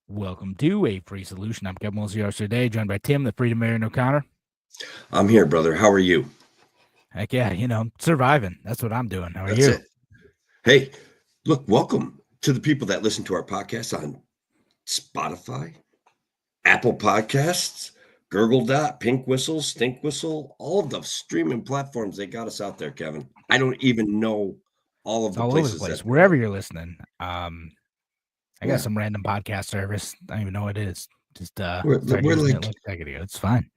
Welcome to A Free Solution. I'm Kevin Wilson today, joined by Tim, the Freedom Marion O'Connor. I'm here, brother. How are you? Heck yeah, surviving. That's what I'm doing. How are That's you? it. Hey, look, welcome to the people that listen to our podcast on Spotify, Apple Podcasts, Gurgle Dot, Pink Whistle, Stink Whistle, all the streaming platforms. They got us out there, Kevin. I don't even know all of It's the all over the places place, that they're wherever at. you're listening. I got Yeah, some random podcast service. I don't even know what it is. Just we're, started we're using it like, like a second ago. It's fine.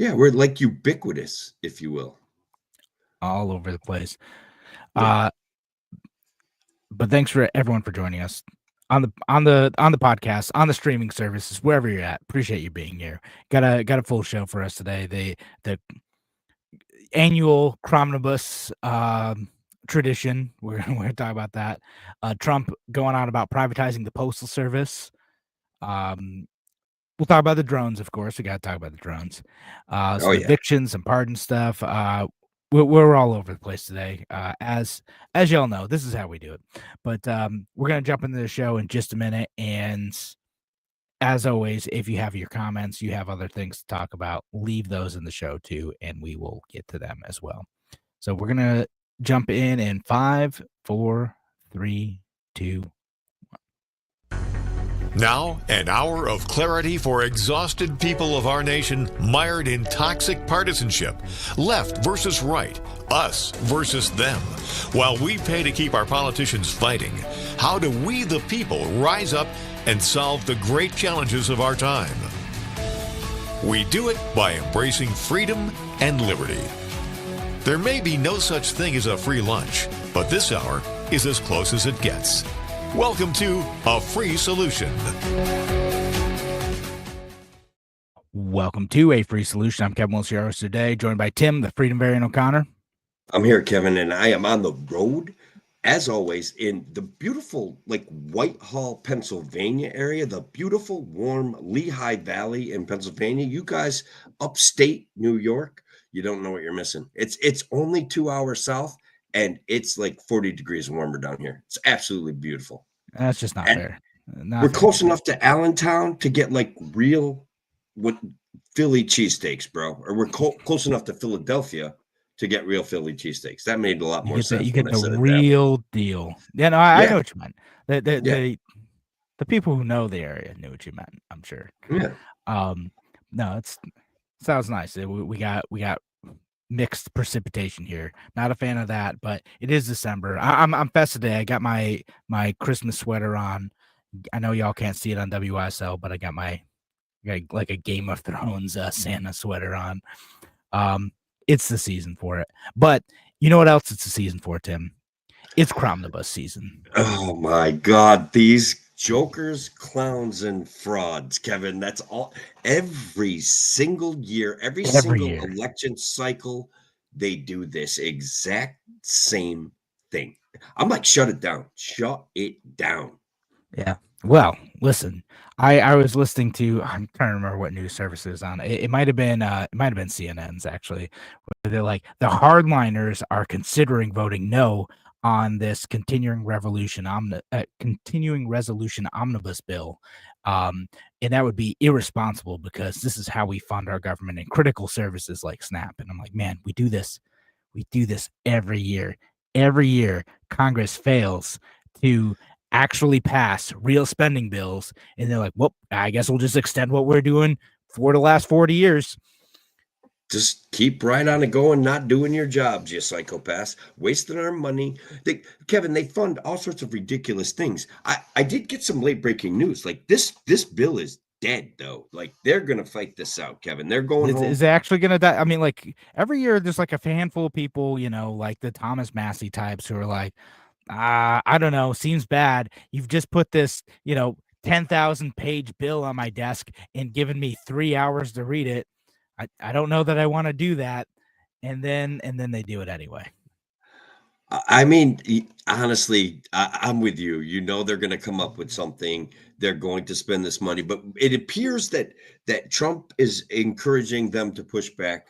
yeah, we're like ubiquitous, if you will. All over the place. Yeah. But thanks for everyone for joining us on the podcast, on the streaming services, wherever you're at. Appreciate you being here. Got a full show for us today. The annual CROmnibus tradition. We're going to talk about that. Trump going on about privatizing the postal service. We'll talk about the drones, of course. We got to talk about the drones. Some evictions, some pardon stuff. We're all over the place today. As y'all know, this is how we do it. But we're going to jump into the show in just a minute. And as always, if you have your comments, you have other things to talk about, leave those in the show too, and we will get to them as well. So we're going to jump in 5, 4, 3, 2. Now, an hour of clarity for exhausted people of our nation mired in toxic partisanship. Left versus right, us versus them. While we pay to keep our politicians fighting, how do we, the people, rise up and solve the great challenges of our time? We do it by embracing freedom and liberty. There may be no such thing as a free lunch, but this hour is as close as it gets. Welcome to A Free Solution. Welcome to A Free Solution. I'm Kevin Wilson today, joined by Tim, the Freedom Marion O'Connor. I'm here, Kevin, and I am on the road, as always, in the beautiful, Whitehall, Pennsylvania area, the beautiful, warm Lehigh Valley in Pennsylvania. You guys, upstate New York, you don't know what you're missing. It's only 2 hours south, and it's like 40 degrees warmer down here. It's absolutely beautiful. That's just not fair. We're close enough to Allentown to get real Philly cheesesteaks, bro. Or we're close enough to Philadelphia to get real Philly cheesesteaks. That made a lot more sense. You get the real deal. Yeah, no, I know what you meant. The people who know the area knew what you meant, I'm sure. Yeah. No, sounds nice. We got mixed precipitation here. Not a fan of that, but it is December. I'm festive today. I got my Christmas sweater on. I know y'all can't see it on WSL, but I got like a Game of Thrones Santa sweater on. It's the season for it. But you know what else it's the season for, Tim? It's CROmnibus season. Oh my God, these jokers, clowns, and frauds, Kevin. That's all. Every single year, every single election cycle, they do this exact same thing. I'm like, shut it down. Shut it down. Yeah. Well, listen, I was listening to, I'm trying to remember what news service it was on. It might have been CNN's actually, where they're like, the hardliners are considering voting no on this continuing resolution omnibus bill. And that would be irresponsible because this is how we fund our government and critical services like SNAP. And I'm like, man, we do this every year. Every year Congress fails to actually pass real spending bills, and they're like, well, I guess we'll just extend what we're doing for the last 40 years. Just keep right on and going, not doing your jobs, you psychopaths, wasting our money. Kevin, they fund all sorts of ridiculous things. I did get some late breaking news. Like this bill is dead, though. Like they're gonna fight this out, Kevin. They're going home. Is it actually gonna die? I mean, like every year there's like a handful of people, like the Thomas Massey types who are like, I don't know, seems bad. You've just put this, 10,000 page bill on my desk and given me 3 hours to read it. I don't know that I want to do that. And then they do it anyway. I mean, honestly, I'm with you. They're going to come up with something. They're going to spend this money, but it appears that Trump is encouraging them to push back.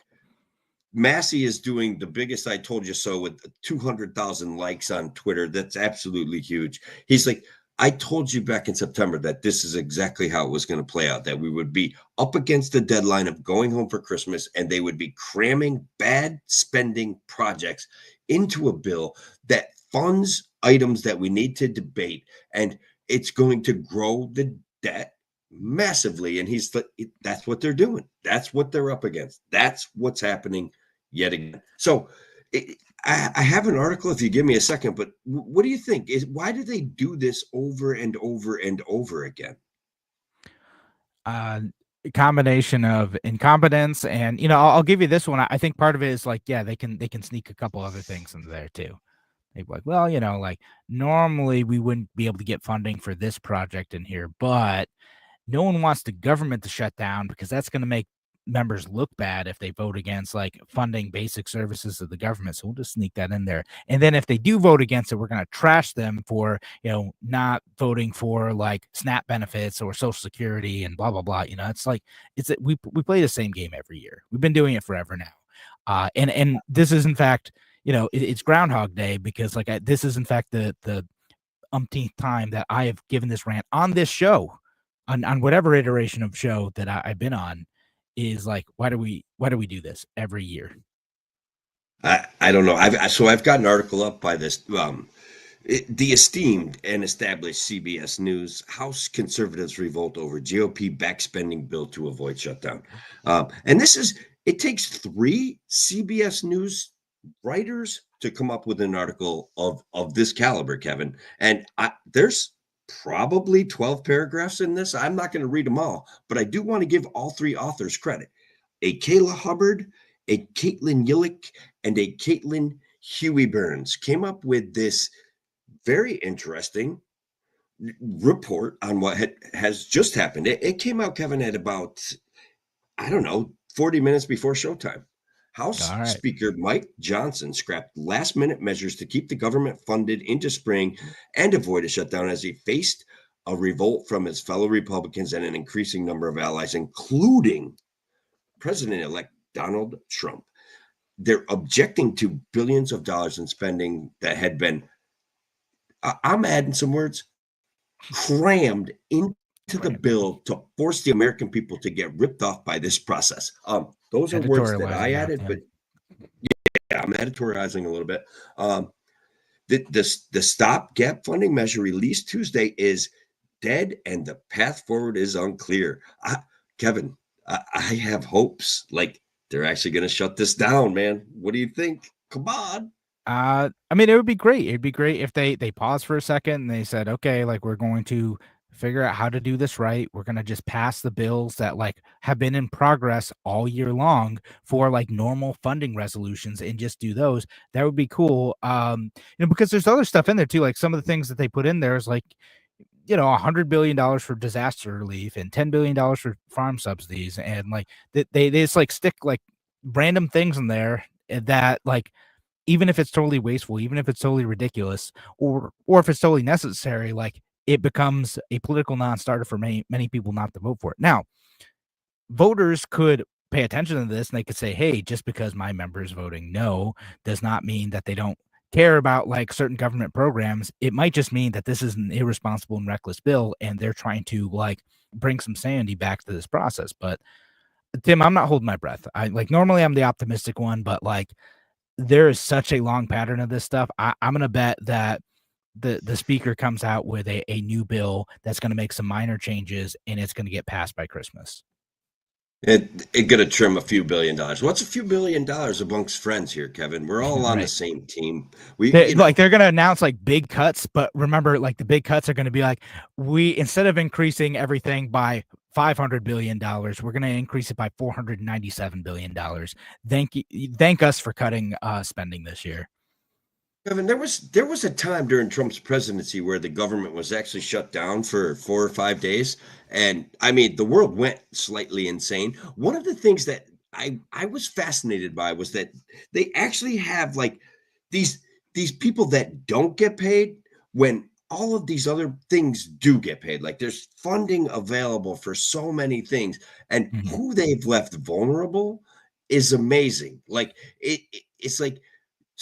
Massey is doing the biggest I told you so with 200,000 likes on Twitter. That's absolutely huge. He's like, I told you back in September that this is exactly how it was going to play out, that we would be up against the deadline of going home for Christmas, and they would be cramming bad spending projects into a bill that funds items that we need to debate, and it's going to grow the debt massively. And that's what they're doing. That's what they're up against. That's what's happening yet again. So I have an article if you give me a second, but what do you think? Why do they do this over and over and over again? A combination of incompetence and, I'll give you this one. I think part of it is like, yeah, they can sneak a couple other things into there too. They'd be like, well, like normally we wouldn't be able to get funding for this project in here, but no one wants the government to shut down because that's going to make members look bad if they vote against like funding basic services of the government. So we'll just sneak that in there. And then if they do vote against it, we're going to trash them for, not voting for like SNAP benefits or Social Security and blah, blah, blah. It's like, we play the same game every year. We've been doing it forever now. And this is in fact, it's Groundhog Day because like this is in fact the umpteenth time that I have given this rant on this show, on whatever iteration of show that I've been on, is like, why do we do this every year? I don't know. I've got an article up by this the esteemed and established CBS News. House conservatives revolt over GOP backspending bill to avoid shutdown. And it takes 3 CBS News writers to come up with an article of this caliber, Kevin. And there's probably 12 paragraphs in this. I'm not going to read them all, but I do want to give all 3 authors credit. A Kayla Hubbard, a Caitlin Yillick, and a Caitlin Huey Burns came up with this very interesting report on what has just happened. It came out, Kevin, at about, 40 minutes before showtime. House Speaker Mike Johnson scrapped last-minute measures to keep the government funded into spring and avoid a shutdown as he faced a revolt from his fellow Republicans and an increasing number of allies, including President-elect Donald Trump. They're objecting to billions of dollars in spending that had been, I'm adding some words, crammed into the bill to force the American people to get ripped off by this process. Those are words that I added, but yeah, I'm editorializing a little bit. The stopgap funding measure released Tuesday is dead, and the path forward is unclear. Kevin, I have hopes. Like they're actually going to shut this down, man. What do you think? Come on. It would be great. It'd be great if they paused for a second and they said, okay, like we're going to figure out how to do this right. We're going to just pass the bills that like have been in progress all year long for like normal funding resolutions and just do those. That would be cool. Because there's other stuff in there too. Like some of the things that they put in there is like, $100 billion for disaster relief and $10 billion for farm subsidies. And like they just like stick like random things in there that like, even if it's totally wasteful, even if it's totally ridiculous, or if it's totally necessary, like it becomes a political non-starter for many people not to vote for it. Now, voters could pay attention to this and they could say, hey, just because my member is voting no does not mean that they don't care about like certain government programs. It might just mean that this is an irresponsible and reckless bill and they're trying to like bring some sanity back to this process. But Tim, I'm not holding my breath. Normally I'm the optimistic one, but like there is such a long pattern of this stuff. I'm going to bet that the speaker comes out with a new bill that's going to make some minor changes and it's going to get passed by Christmas. It going to trim a few $1 billion. What's a few $1 billion amongst friends here, Kevin? We're all on the same team. They're going to announce like big cuts, but remember, like the big cuts are going to be like, instead of increasing everything by $500 billion, we're going to increase it by $497 billion. Thank us for cutting spending this year. Kevin, there was a time during Trump's presidency where the government was actually shut down for 4 or 5 days. And the world went slightly insane. One of the things that I was fascinated by was that they actually have like these people that don't get paid when all of these other things do get paid. Like there's funding available for so many things, and who they've left vulnerable is amazing. Like it's like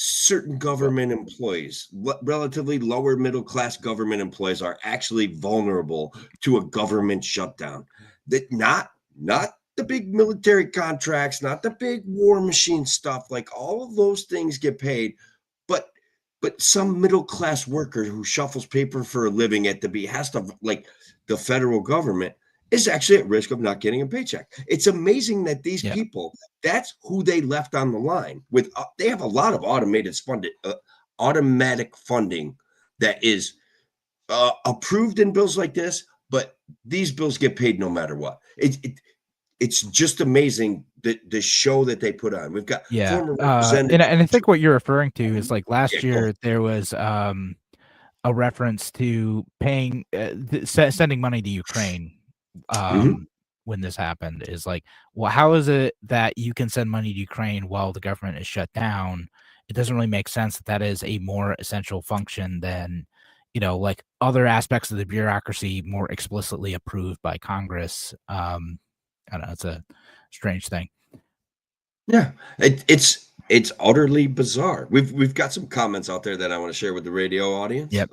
certain government employees, relatively lower middle class government employees, are actually vulnerable to a government shutdown. That not the big military contracts, not the big war machine stuff. Like all of those things get paid, but some middle class worker who shuffles paper for a living at the behest of like the federal government is actually at risk of not getting a paycheck. It's amazing that these people, that's who they left on the line with. They have a lot of automatic funding that is approved in bills like this, but these bills get paid no matter what. It's just amazing the show that they put on. We've got former representatives. And I think what you're referring to is like last year there was a reference to paying sending money to Ukraine when this happened. Is like, well, how is it that you can send money to Ukraine while the government is shut down? It doesn't really make sense that is a more essential function than, like other aspects of the bureaucracy more explicitly approved by Congress. I don't know, it's a strange thing. Yeah, it's utterly bizarre. We've got some comments out there that I want to share with the radio audience. Yep.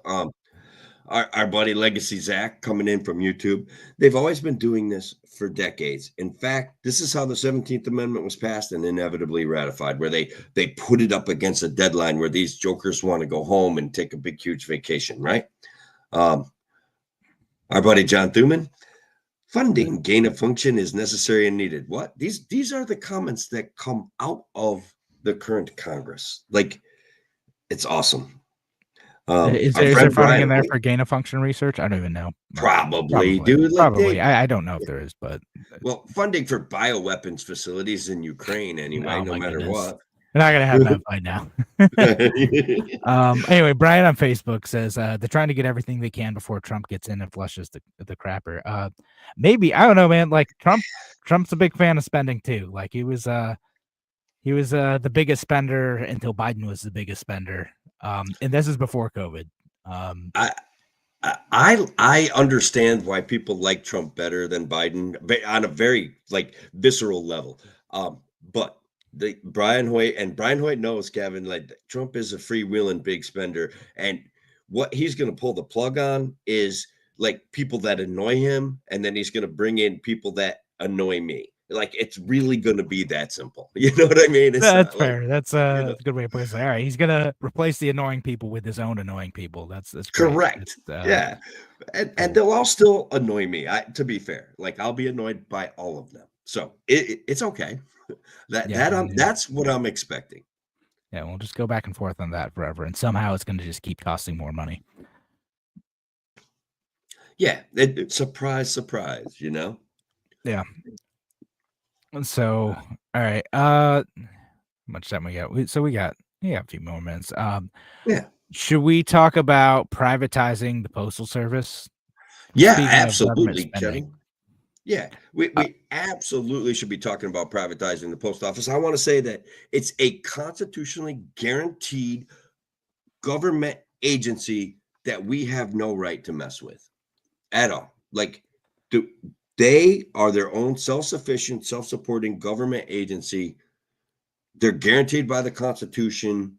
Our buddy Legacy Zach coming in from YouTube. They've always been doing this for decades. In fact, this is how the 17th Amendment was passed and inevitably ratified, where they put it up against a deadline where these jokers want to go home and take a big, huge vacation, right? Our buddy John Thuman, funding gain of function is necessary and needed. What? These are the comments that come out of the current Congress. Like, it's awesome. Is there funding in there for gain of function research? I don't even know. Probably, dude. Probably. I don't know if there is, but funding for bioweapons facilities in Ukraine anyway, no matter what. We're not gonna have that fight now. Anyway, Brian on Facebook says they're trying to get everything they can before Trump gets in and flushes the crapper. Maybe, I don't know, man. Like Trump's a big fan of spending too. Like he was the biggest spender until Biden was the biggest spender. And this is before COVID. I understand why people like Trump better than Biden on a very visceral level. But Brian Hoyt knows, Kevin, like Trump is a freewheeling big spender, and what he's going to pull the plug on is like people that annoy him, and then he's going to bring in people that annoy me. Like, it's really going to be that simple. You know what I mean? That's fair. That's a good way of putting it. All right, he's going to replace the annoying people with his own annoying people. That's correct. Yeah, and they'll all still annoy me. To be fair, like I'll be annoyed by all of them. So it's okay. That's what I'm expecting. Yeah, we'll just go back and forth on that forever, and somehow it's going to just keep costing more money. Yeah, surprise, Yeah. So, all right. How much time we got? So we got a few more minutes. Should we talk about privatizing the Postal Service? Yeah, absolutely, Kevin. Yeah, we absolutely should be talking about privatizing the post office. I want to say that it's a constitutionally guaranteed government agency that we have no right to mess with at all. Like, they are their own self-sufficient, self-supporting government agency. They're guaranteed by the Constitution.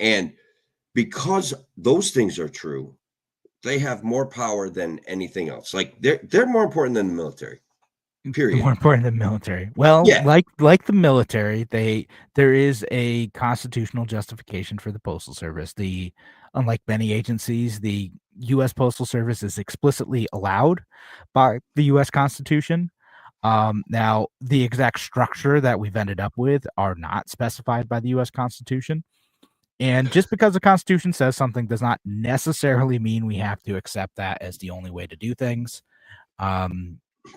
And because those things are true, they have more power than anything else. Like, they're more important than the military. Period. More important than military. Well, like the military, there is a constitutional justification for the Postal Service. Unlike many agencies, the U.S. Postal Service is explicitly allowed by the U.S. Constitution. Now, the exact structure that we've ended up with are not specified by the U.S. Constitution. And just because the Constitution says something does not necessarily mean we have to accept that as the only way to do things.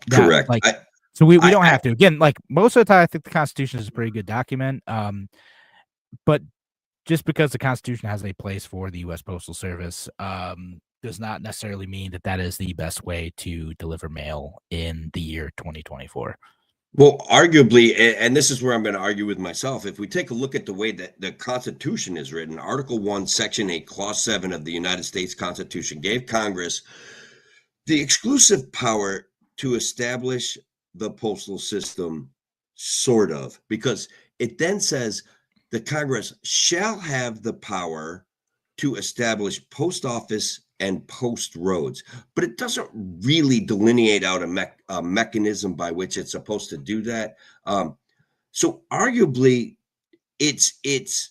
Correct. So we don't have to. Again, like most of the time, I think the Constitution is a pretty good document. But just because the Constitution has a place for the U.S. Postal Service does not necessarily mean that is the best way to deliver mail in the year 2024. Well, arguably, and this is where I'm going to argue with myself, if we take a look at the way that the Constitution is written, Article 1, Section 8, Clause 7 of the United States Constitution gave Congress the exclusive power to establish the postal system, sort of, because it then says the Congress shall have the power to establish post office and post roads, but it doesn't really delineate out a mechanism by which it's supposed to do that. So arguably, its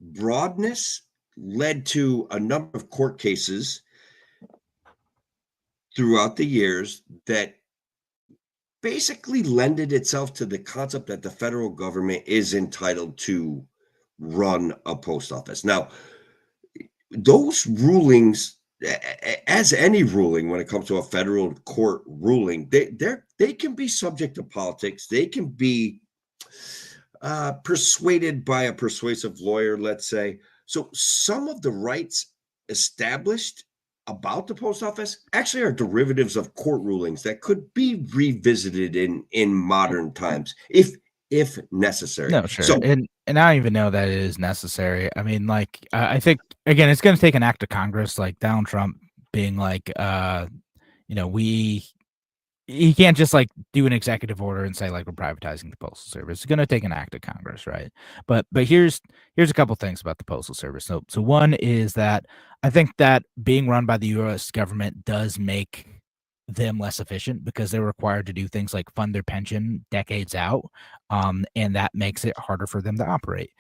broadness led to a number of court cases throughout the years that basically lended itself to the concept that the federal government is entitled to run a post office. Now, those rulings, as any ruling when it comes to a federal court ruling, they can be subject to politics. They can be persuaded by a persuasive lawyer, let's say. So some of the rights established about the post office actually are derivatives of court rulings that could be revisited in modern times if necessary. No, sure. So, and I don't even know that it is necessary. I mean, like, I think, again, it's going to take an act of Congress, like Donald Trump being like, he can't just like do an executive order and say like we're privatizing the postal service. It's going to take an act of Congress, right? But here's a couple things about the postal service. So one is that I think that being run by the U.S. government does make them less efficient because they're required to do things like fund their pension decades out, and that makes it harder for them to operate.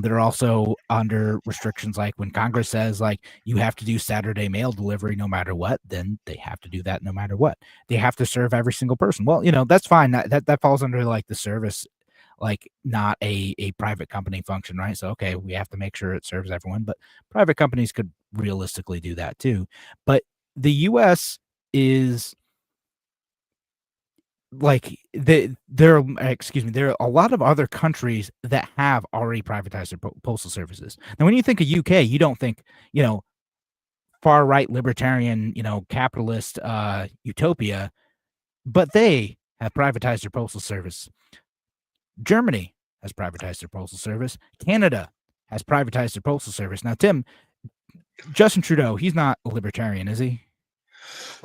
They're also under restrictions like when Congress says like you have to do Saturday mail delivery no matter what, then they have to do that no matter what. They have to serve every single person. Well, that's fine. That falls under like the service, like not a private company function, right? So okay, we have to make sure it serves everyone, but private companies could realistically do that too. But the U.S. is like there are a lot of other countries that have already privatized their postal services. Now, when you think of UK, you don't think, far right libertarian, capitalist utopia, but they have privatized their postal service. Germany has privatized their postal service. Canada has privatized their postal service. Now, Tim, Justin Trudeau, he's not a libertarian, is he?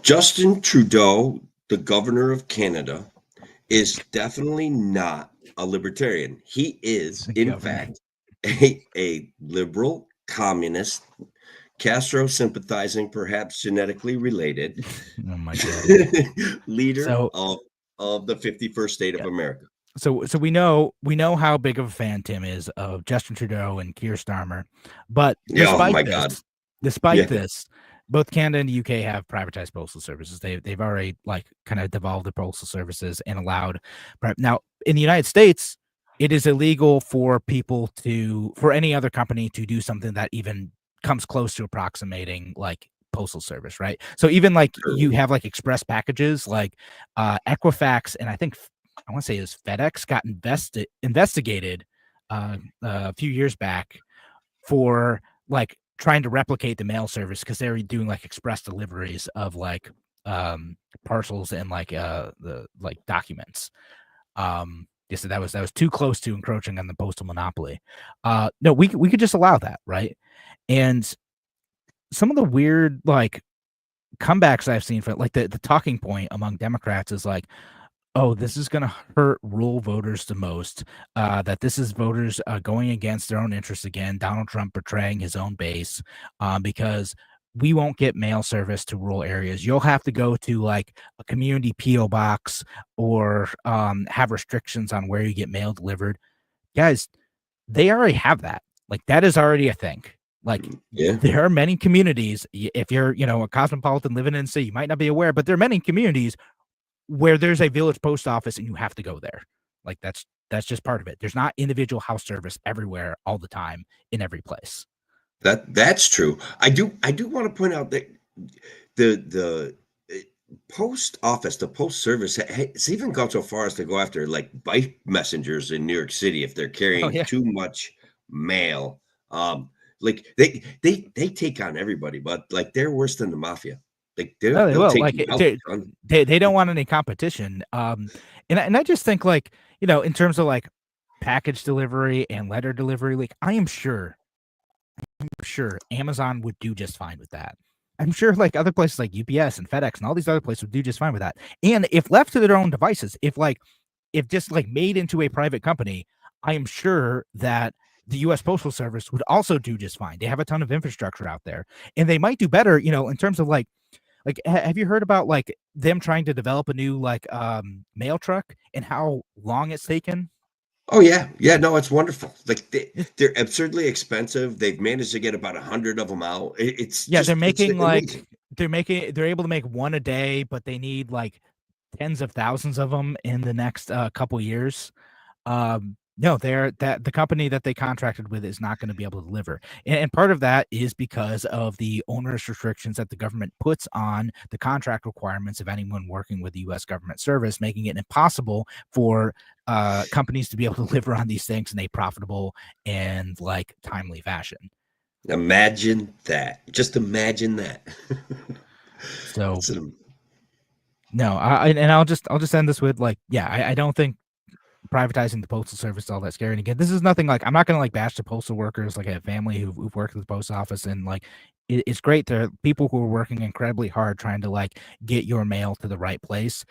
Justin Trudeau, the governor of Canada, is definitely not a libertarian. He is, in fact, a liberal communist, Castro sympathizing, perhaps genetically related, oh my God, leader of the 51st state of America. So we know how big of a fan Tim is of Justin Trudeau and Keir Starmer, but despite this, both Canada and the UK have privatized postal services. They've already like kind of devolved the postal services and allowed. Now in the United States, it is illegal for any other company to do something that even comes close to approximating like postal service, right? So even like you have like express packages like Equifax, and I think I want to say it was FedEx got investigated a few years back for like trying to replicate the mail service because they were doing like express deliveries of like parcels and like the like documents. So that was too close to encroaching on the postal monopoly. No, we could just allow that, right? And some of the weird like comebacks I've seen for like the talking point among Democrats is like, oh, this is going to hurt rural voters the most, that this is voters going against their own interests again, Donald Trump betraying his own base, because we won't get mail service to rural areas. You'll have to go to like a community P.O. box or have restrictions on where you get mail delivered. Guys, they already have that. Like that is already a thing. Like there are many communities, if you're, a cosmopolitan living in the city, you might not be aware, but there are many communities where there's a village post office and you have to go there. Like that's just part of it. There's not individual house service everywhere all the time in every place. That's true. I do want to point out that the post office, the post service, it's even gone so far as to go after like bike messengers in New York City if they're carrying too much mail. Like they take on everybody, but like they're worse than the mafia. Like they don't want any competition. And I just think like, in terms of like package delivery and letter delivery, like I'm sure Amazon would do just fine with that. I'm sure like other places like UPS and FedEx and all these other places would do just fine with that. And if left to their own devices, if just like made into a private company, I am sure that the U.S. Postal Service would also do just fine. They have a ton of infrastructure out there, and they might do better, in terms of like have you heard about like them trying to develop a new like mail truck and how long it's taken? Oh yeah, yeah. No, it's wonderful. Like they're absurdly expensive. They've managed to get about 100 of them out. It's Yeah, they're just it's making like amazing. they're able to make one a day, but they need like tens of thousands of them in the next couple years. No, the company that they contracted with is not going to be able to deliver, and part of that is because of the onerous restrictions that the government puts on the contract requirements of anyone working with the U.S. government service, making it impossible for companies to be able to deliver on these things in a profitable and like timely fashion. Imagine that. Just imagine that. So no, I'll just end this with like, yeah, I don't think privatizing the postal service is all that scary. And again, this is nothing like, I'm not going to like bash the postal workers. Like I have family who've worked at the post office, and like it's great. There are people who are working incredibly hard trying to like get your mail to the right place.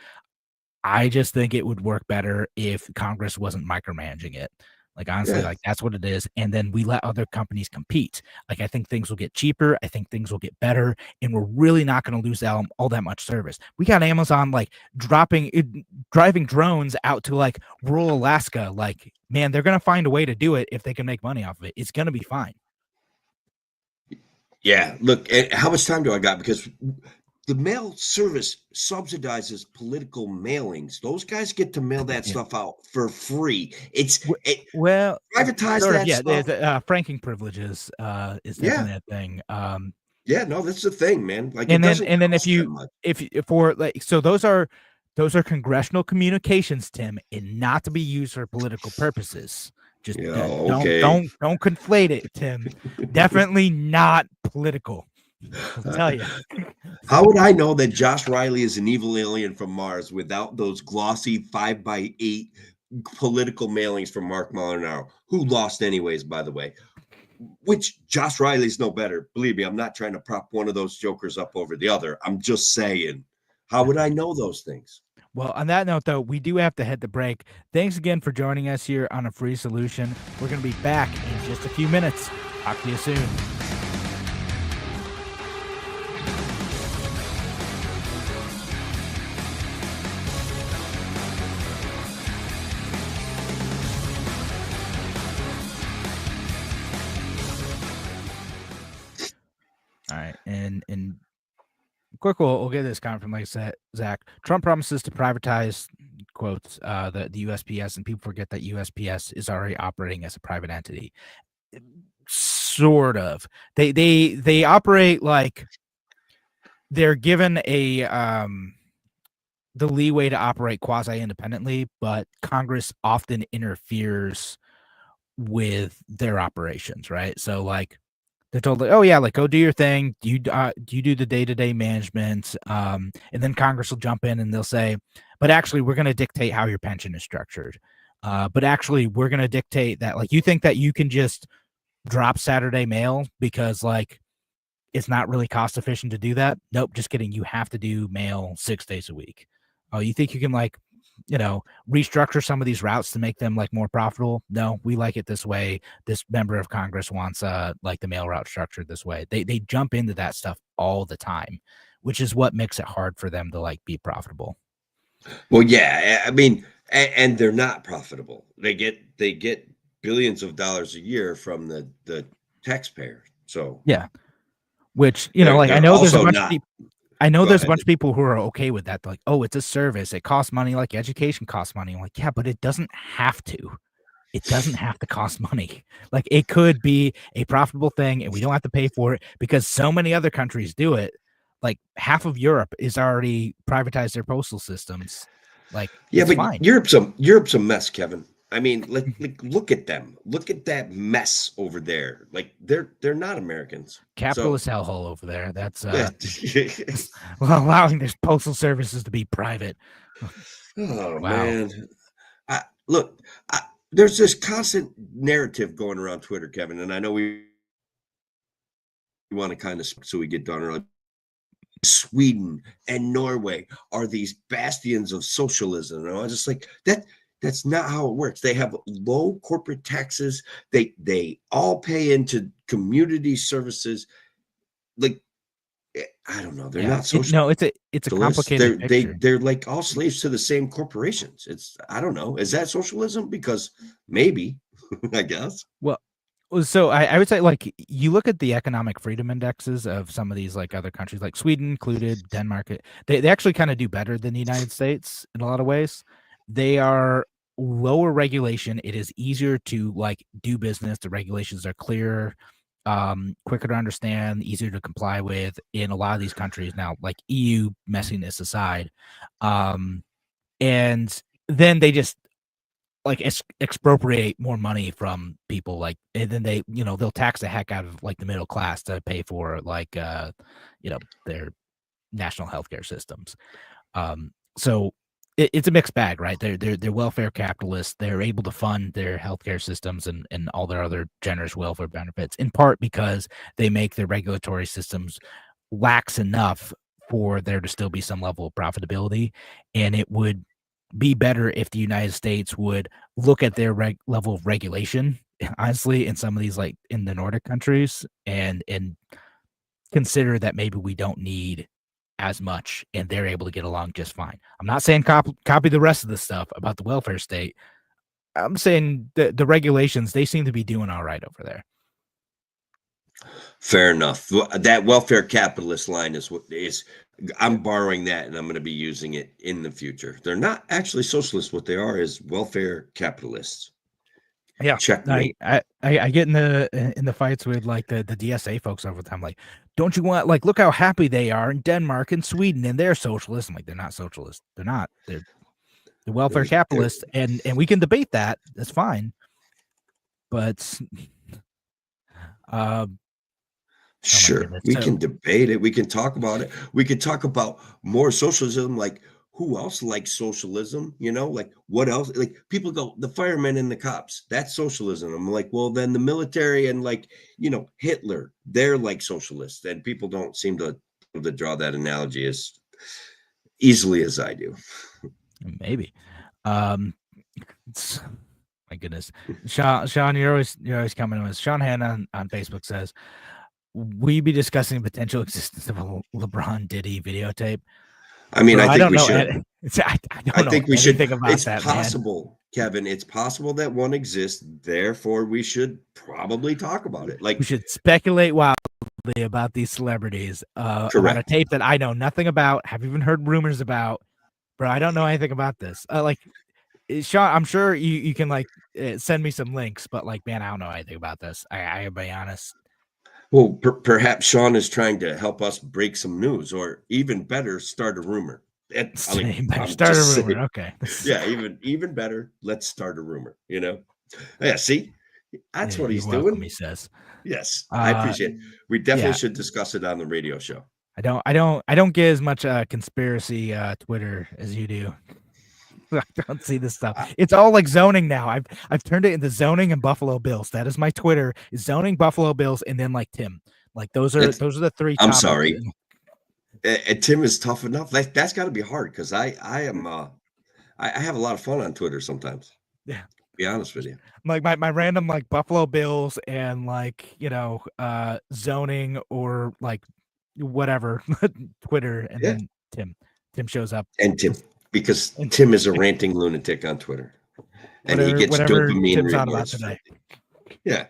I just think it would work better if Congress wasn't micromanaging it. Like honestly, like that's what it is. And then we let other companies compete. Like I think things will get cheaper. I think things will get better, and we're really not going to lose all that much service. We got Amazon like driving drones out to like rural Alaska. Like, man, they're going to find a way to do it if they can make money off of it. It's going to be fine. Yeah. Look, how much time do I got? Because the mail service subsidizes political mailings. Those guys get to mail that stuff out for free. Well, privatize sort of, that yeah. stuff. Franking privileges is definitely a thing. Yeah, no, that's the thing, man. Like, and it then doesn't if cost that much. for like, so those are congressional communications, Tim, and not to be used for political purposes. Just okay. don't conflate it, Tim. Definitely not political. I'll tell you. How would I know that Josh Riley is an evil alien from Mars without those glossy 5x8 political mailings from Mark Molinaro, who lost anyways, by the way? Which Josh Riley's no better. Believe me, I'm not trying to prop one of those jokers up over the other. I'm just saying, how would I know those things? Well, on that note, though, we do have to hit the break. Thanks again for joining us here on A Free Solution. We're going to be back in just a few minutes. Talk to you soon. All right, and quick, we'll get this comment from, like I said, Zach. Trump promises to privatize, quotes, the USPS, and people forget that USPS is already operating as a private entity. Sort of. They operate like they're given a the leeway to operate quasi independently, but Congress often interferes with their operations, right? So like they're told, like, oh yeah, like go do your thing. You do the day-to-day management, and then Congress will jump in and they'll say, but actually we're going to dictate how your pension is structured. But actually we're going to dictate that, like, you think that you can just drop Saturday mail because like it's not really cost efficient to do that? Nope, just kidding. You have to do mail 6 days a week. Oh, you think you can like, restructure some of these routes to make them like more profitable? No, we like it this way. This member of Congress wants like the mail route structured this way. They jump into that stuff all the time, which is what makes it hard for them to like be profitable. Well, yeah, I mean, and they're not profitable. They get billions of dollars a year from the taxpayer. So yeah, which like I know there's a bunch of people. I know there's a bunch of people who are okay with that. They're like, oh, it's a service. It costs money, like education costs money. I'm like, yeah, but it doesn't have to. It doesn't have to cost money. Like it could be a profitable thing and we don't have to pay for it because so many other countries do it. Like half of Europe is already privatized their postal systems. Like, yeah, but fine. Europe's a mess, Kevin. I mean, like look at them. Look at that mess over there. Like they're not Americans. Capitalist hellhole over there. That's allowing their postal services to be private. Oh wow. Man. There's this constant narrative going around Twitter, Kevin, and I know we want to kind of so we get done early. Sweden and Norway are these bastions of socialism. And I was just like, that That's not how it works. They have low corporate taxes. They all pay into community services. Like, I don't know. They're not social. No, it's a complicated picture. They're like all slaves to the same corporations. I don't know. Is that socialism? Because maybe, I guess. Well, so I would say, like, you look at the economic freedom indexes of some of these like other countries, like Sweden included, Denmark. They actually kind of do better than the United States in a lot of ways. They are lower regulation. It is easier to like do business. The regulations are clearer, quicker to understand, easier to comply with in a lot of these countries now, like EU messiness aside. And then they just like expropriate more money from people, like, and then they, they'll tax the heck out of like the middle class to pay for like their national healthcare systems. So it's a mixed bag, right? They're welfare capitalists. They're able to fund their healthcare systems and all their other generous welfare benefits, in part because they make their regulatory systems lax enough for there to still be some level of profitability. And it would be better if the United States would look at their level of regulation, honestly, in some of these, like in the Nordic countries, and consider that maybe we don't need as much and they're able to get along just fine. I'm not saying copy the rest of the stuff about the welfare state. I'm saying the regulations, they seem to be doing all right over there. Fair enough. That welfare capitalist line is what is. I'm borrowing that and I'm going to be using it in the future. They're not actually socialists. What they are is welfare capitalists. Yeah, checkmate. I get in the fights with like the DSA folks over the time. Like, don't you want, like, look how happy they are in Denmark and Sweden and they're socialists. I'm like, they're not socialists. They're not. They're welfare capitalists, and we can debate that. That's fine. But sure, we can debate it. We can talk about it. We can talk about more socialism, like who else likes socialism? Like what else? Like people go, the firemen and the cops, that's socialism. I'm like, well, then the military and like, Hitler, they're like socialists. And people don't seem to draw that analogy as easily as I do. Maybe. My goodness. Sean, you're always coming with. Sean Hanna on Facebook says, we be discussing potential existence of a LeBron Diddy videotape. I mean, I think we should. I think we should think about it's that. It's possible, man. Kevin. It's possible that one exists. Therefore, we should probably talk about it. Like, we should speculate wildly about these celebrities. About a tape that I know nothing about, have even heard rumors about, but I don't know anything about this. Like, Sean, I'm sure you can like send me some links, but like, man, I don't know anything about this. I gotta be honest. Well, perhaps Sean is trying to help us break some news, or even better, start a rumor. Start a rumor. Okay. Yeah, even better. Let's start a rumor. Yeah. See, that's what he's doing. He says. Yes, I appreciate it. We definitely should discuss it on the radio show. I don't get as much conspiracy Twitter as you do. I don't see this stuff. It's all like zoning now. I've turned it into zoning and Buffalo Bills. That is my Twitter. Is zoning, Buffalo Bills, and then like Tim. Like those are the three. I'm sorry. And Tim is tough enough. That's got to be hard because I have a lot of fun on Twitter sometimes. Yeah. To be honest with you. Like my random like Buffalo Bills and like zoning or like whatever Twitter, and then Tim shows up. And Tim. Because Tim is a ranting lunatic on Twitter, and he gets dopamine rewards. Yeah,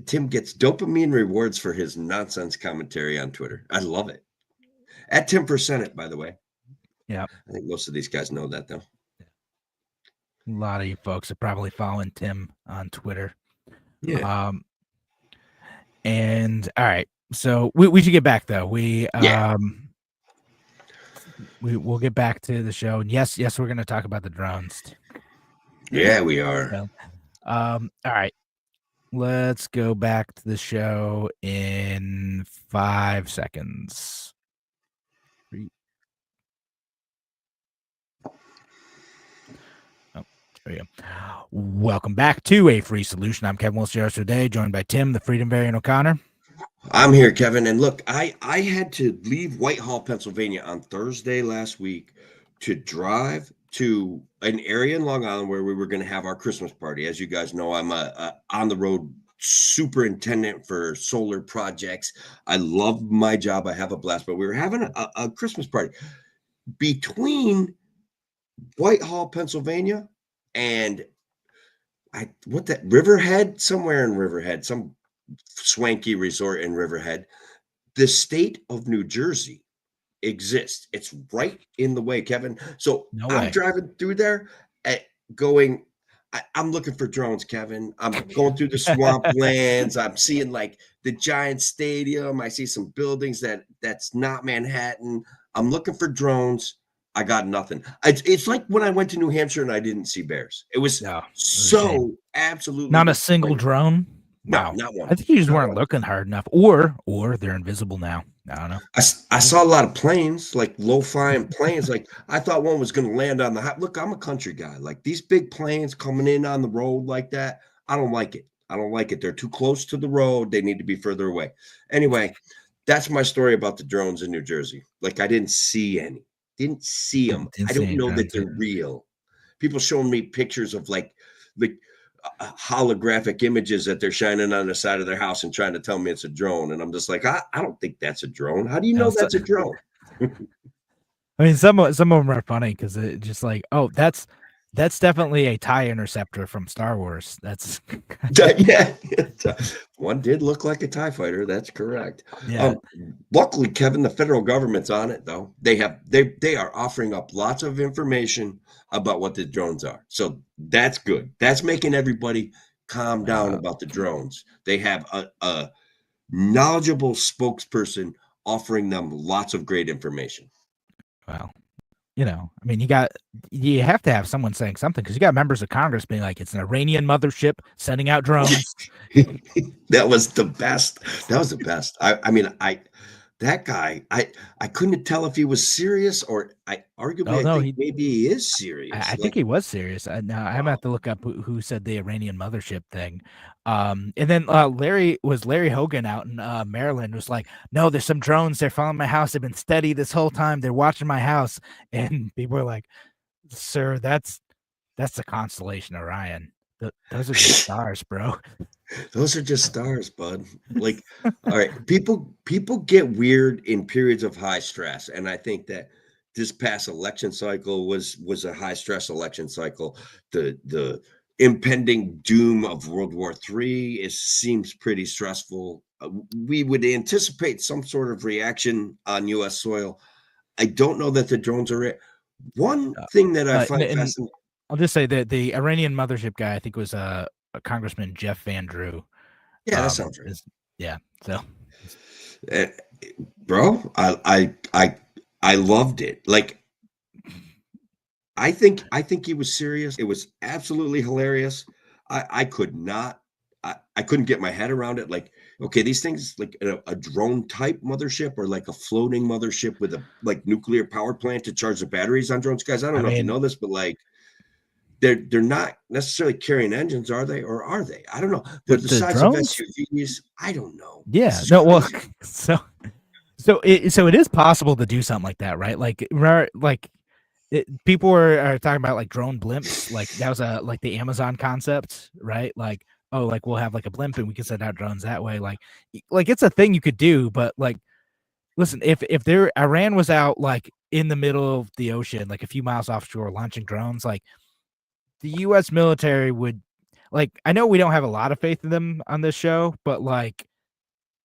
Tim gets dopamine rewards for his nonsense commentary on Twitter. I love it. At 10%, by the way. Yeah, I think most of these guys know that though. A lot of you folks are probably following Tim on Twitter. Yeah. And all right, so we should get back though. We'll get back to the show. And yes, we're going to talk about the drones. Yeah, we are. So, all right. Let's go back to the show in 5 seconds. 3. Oh, there we go. Welcome back to A Free Solution. I'm Kevin Wilson today, joined by Tim, the Freedom Variant O'Connor. I'm here, Kevin. And look, I had to leave Whitehall, Pennsylvania on Thursday last week to drive to an area in Long Island where we were going to have our Christmas party. As you guys know, I'm a on the road superintendent for solar projects. I love my job. I have a blast, but we were having a Christmas party between Whitehall, Pennsylvania, and Riverhead, somewhere in Riverhead, some swanky resort in Riverhead. The state of New Jersey exists. It's right in the way, Kevin. So I'm driving through there going, I'm looking for drones, Kevin. I'm going through the swamplands. I'm seeing like the giant stadium. I see some buildings that's not Manhattan. I'm looking for drones. I got nothing. It's like when I went to New Hampshire and I didn't see bears. It was so absolutely not a single drone. Wow. No, not one. I think you just weren't looking hard enough, or they're invisible now. I don't know. I saw a lot of planes, like low-flying planes. Like I thought one was going to land on the look. I'm a country guy. Like these big planes coming in on the road like that, I don't like it. I don't like it. They're too close to the road. They need to be further away. Anyway, that's my story about the drones in New Jersey. Like I didn't see any. Didn't see them. I don't know that they're real. People showing me pictures of like holographic images that they're shining on the side of their house and trying to tell me it's a drone. And I'm just like, I don't think that's a drone. How do you know that's a drone? I mean, some of them are funny because it's just like, oh, that's definitely a TIE interceptor from Star Wars. That's yeah. One did look like a TIE fighter. That's correct. Yeah. Luckily, Kevin, the federal government's on it though. They are offering up lots of information about what the drones are. So that's good. That's making everybody calm down about the drones. They have a knowledgeable spokesperson offering them lots of great information. Wow. I mean, you have to have someone saying something because you got members of Congress being like, it's an Iranian mothership sending out drones. That was the best. That guy, I couldn't tell if he was serious or maybe he is serious. I think he was serious. Now I'm gonna have to look up who said the Iranian mothership thing. And then Larry Hogan out in Maryland was like, no, there's some drones. They're following my house. They've been steady this whole time. They're watching my house. And people were like, sir, that's the constellation Orion. Those are just stars, bro. Those are just stars, bud. Like, all right, people get weird in periods of high stress, and I think that this past election cycle was a high stress election cycle. The impending doom of World War III seems pretty stressful. We would anticipate some sort of reaction on U.S. soil. I don't know that the drones are it. One thing that I find fascinating. I'll just say that the Iranian mothership guy, I think, was a Congressman Jeff Van Drew. Yeah, that sounds right. Yeah, so, bro, I loved it. Like, I think he was serious. It was absolutely hilarious. I couldn't get my head around it. Like, okay, these things like a drone type mothership or like a floating mothership with a like nuclear power plant to charge the batteries on drones, guys. I don't know if you know this, but like. They're not necessarily carrying engines, are they? Or are they? I don't know. They're the size drones? Of SUVs. I don't know. Yeah. No. Well, so it is possible to do something like that, right? Like people are talking about like drone blimps. Like that was like the Amazon concept, right? Like, oh, like we'll have like a blimp and we can send out drones that way. Like it's a thing you could do, but like, listen, if Iran was out like in the middle of the ocean, like a few miles offshore, launching drones, like. The U.S. military would, like, I know we don't have a lot of faith in them on this show, but like,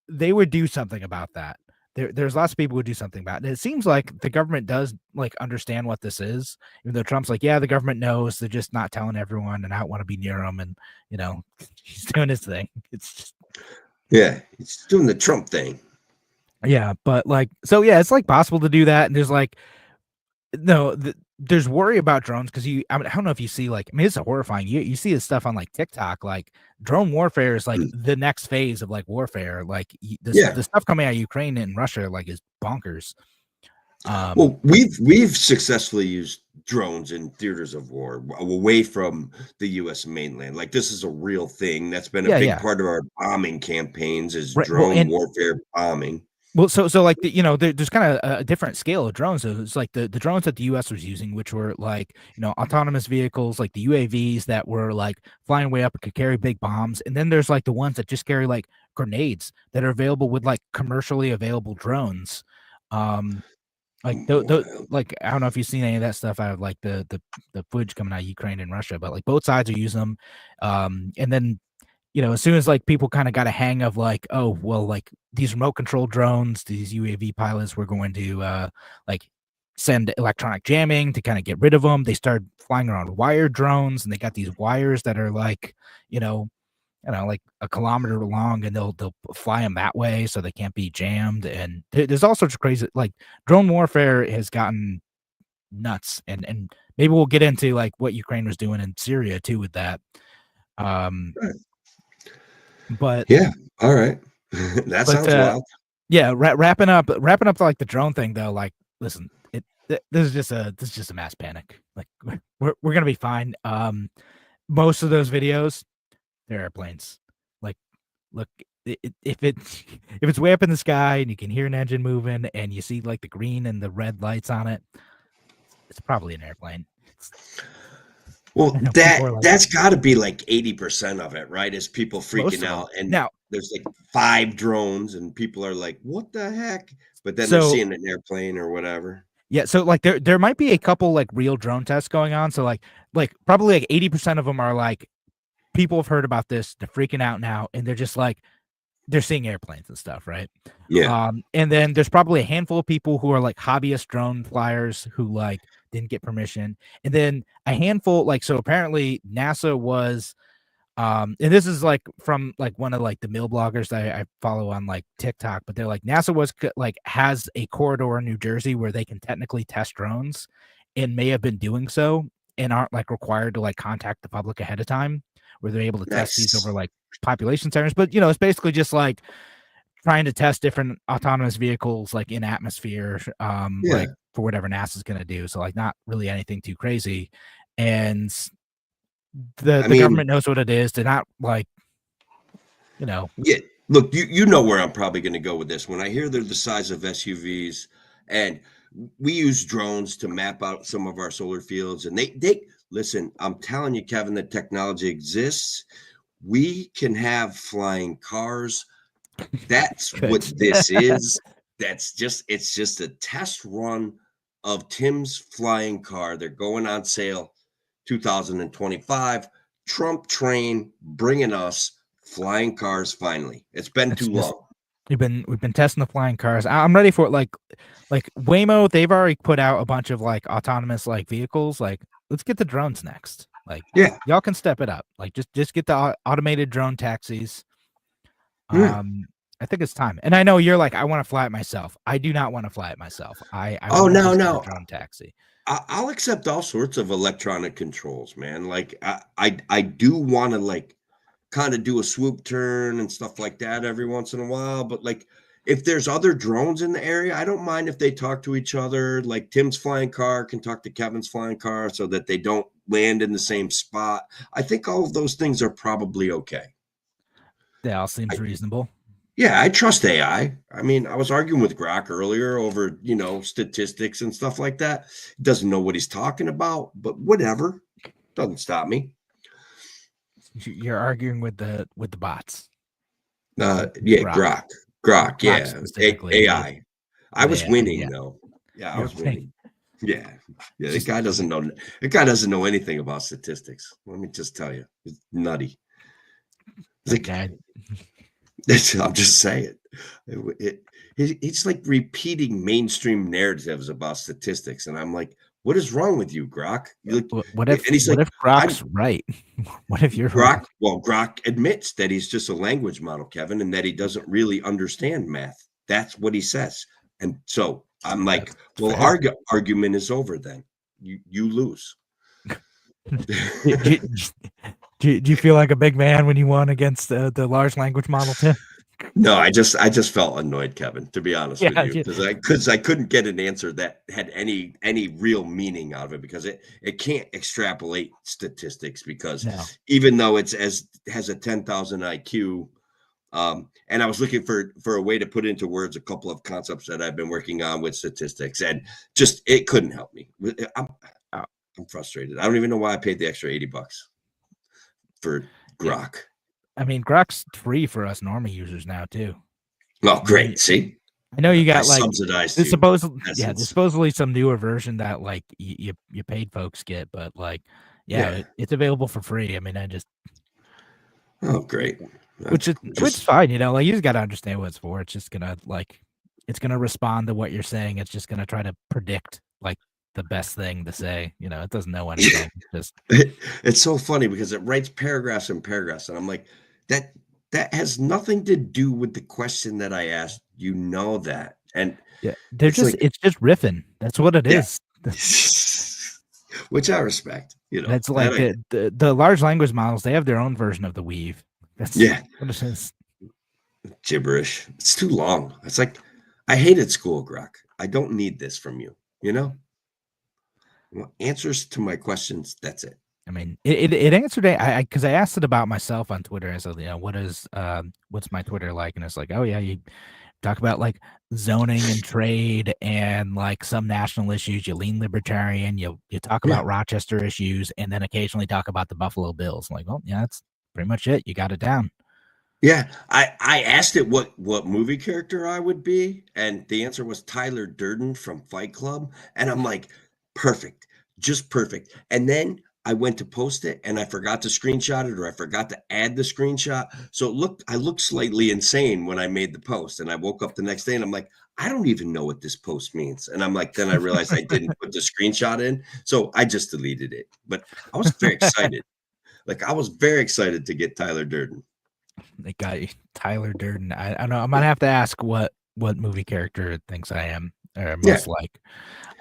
they would do something about that. There's lots of people who do something about it. And it seems like the government does like understand what this is, even though Trump's like, yeah, the government knows. They're just not telling everyone, and I don't want to be near them. And he's doing his thing. It's just, yeah, he's doing the Trump thing. Yeah, but like, so yeah, it's like possible to do that. And there's like, there's worry about drones because I don't know if you see like, I mean, it's horrifying. You see this stuff on like TikTok, like drone warfare is like the next phase of like warfare. Like the stuff coming out of Ukraine and Russia like is bonkers. Well, we've successfully used drones in theaters of war away from the U.S. mainland. Like this is a real thing. That's been a big part of our bombing campaigns is drone warfare bombing. Well, so like there's kind of a different scale of drones. So it's like the drones that the U.S. was using, which were like autonomous vehicles, like the UAVs that were like flying way up and could carry big bombs, and then there's like the ones that just carry like grenades that are available with like commercially available drones. Like like I don't know if you've seen any of that stuff out of like the footage coming out of Ukraine and Russia, but like both sides are using them, and then as soon as like people kind of got a hang of like, oh, well, like these remote control drones, these UAV pilots were going to like send electronic jamming to kind of get rid of them. They started flying around wired drones, and they got these wires that are like, like a kilometer long, and they'll fly them that way so they can't be jammed. And there's all sorts of crazy, like drone warfare has gotten nuts, and maybe we'll get into like what Ukraine was doing in Syria too with that. But yeah, all right. That sounds wild. Yeah, wrapping up like the drone thing though. Like, listen, this is just a mass panic. Like, we're gonna be fine. Most of those videos, they're airplanes. Like, look, if it's way up in the sky and you can hear an engine moving and you see like the green and the red lights on it, it's probably an airplane. Well, that's got to be like 80% of it, right? Is people freaking out, and now there's like 5 drones, and people are like, "What the heck?" But then they're seeing an airplane or whatever. Yeah, so like there might be a couple like real drone tests going on. So like probably like 80% of them are like people have heard about this, they're freaking out now, and they're just like they're seeing airplanes and stuff, right? Yeah. And then there's probably a handful of people who are like hobbyist drone flyers who like didn't get permission, and then a handful like so apparently NASA was and this is like from like one of like the mill bloggers that I follow on like TikTok, but they're like NASA was like has a corridor in New Jersey where they can technically test drones and may have been doing so and aren't like required to like contact the public ahead of time, where they're able to test these over like population centers. But it's basically just like trying to test different autonomous vehicles like in atmosphere, like for whatever NASA's gonna do. So like not really anything too crazy. And the government knows what it is. They're not like, Yeah, look, you know where I'm probably going to go with this. When I hear they're the size of SUVs, and we use drones to map out some of our solar fields, and they listen. I'm telling you, Kevin, the technology exists. We can have flying cars. That's what this is. It's just a test run of Tim's flying car. They're going on sale 2025. Trump train bringing us flying cars finally. It's been too long. We've been testing the flying cars. I'm ready for it. Like Waymo, they've already put out a bunch of like autonomous like vehicles. Like, let's get the drones next. Like, yeah, y'all can step it up. Like, just get the automated drone taxis. I think it's time. And I know you're like, I want to fly it myself. I do not want to fly it myself. I no. Drone taxi. I'll accept all sorts of electronic controls, man. Like I do want to like kind of do a swoop turn and stuff like that every once in a while. But like if there's other drones in the area, I don't mind if they talk to each other. Like Tim's flying car can talk to Kevin's flying car so that they don't land in the same spot. I think all of those things are probably okay. That all seems reasonable. Yeah, I trust AI. I mean, I was arguing with Grok earlier over, statistics and stuff like that. He doesn't know what he's talking about, but whatever. Doesn't stop me. You're arguing with the bots. Yeah, Grok, yeah. AI. I was winning though. Yeah, I was winning. Yeah. Yeah, the guy doesn't know anything about statistics. Let me just tell you. It's nutty. I'm just saying. It's like repeating mainstream narratives about statistics, and I'm like, "What is wrong with you, Grok?" What if Grok's right? What if you're Grok? Wrong? Well, Grok admits that he's just a language model, Kevin, and that he doesn't really understand math. That's what he says, and so I'm like, "Well, argument is over. Then you lose." Do you feel like a big man when you won against the large language model, Tim? No, I just felt annoyed, Kevin, to be honest with you, because I couldn't get an answer that had any real meaning out of it, because it can't extrapolate statistics, because even though has a 10,000 IQ, And I was looking for a way to put into words a couple of concepts that I've been working on with statistics, and just it couldn't help me. I'm frustrated. I don't even know why I paid the extra $80 for Grok. I mean, Grok's free for us normie users now too. Oh, great! See, I know you got like subsidized. There's supposedly some newer version that like you paid folks get, but like it's available for free. I mean, oh, great. Which is fine, you know, like you just gotta understand what it's for. It's just gonna it's gonna respond to what you're saying. It's just gonna try to predict like the best thing to say. You know, it doesn't know anything. It's so funny because it writes paragraphs and paragraphs, and I'm like, that has nothing to do with the question that I asked. You know that, and it's just riffing. That's what it is. Which I respect. You know, it's like the large language models. They have their own version of the weave. That's what it is. Gibberish. It's too long. It's like I hated school, Grok. I don't need this from you. You know. Well, answers to my questions. That's it. I mean, it answered it. Because I asked it about myself on Twitter. I said, you know, what's my Twitter like? And it's like, oh yeah, you talk about like zoning and trade and like some national issues. You lean libertarian. You talk about Rochester issues, and then occasionally talk about the Buffalo Bills. I'm like, well, yeah, that's pretty much it. You got it down. Yeah, I asked it what movie character I would be, and the answer was Tyler Durden from Fight Club, and I'm like, perfect, just perfect. And then I went to post it, and I forgot to screenshot it, or I forgot to add the screenshot. So I looked slightly insane when I made the post, and I woke up the next day, and I'm like, I don't even know what this post means. And I'm like, then I realized I didn't put the screenshot in, so I just deleted it. But I was very excited. I was very excited to get Tyler Durden. They got Tyler Durden. I don't know. I'm gonna have to ask what movie character it thinks I am or most like.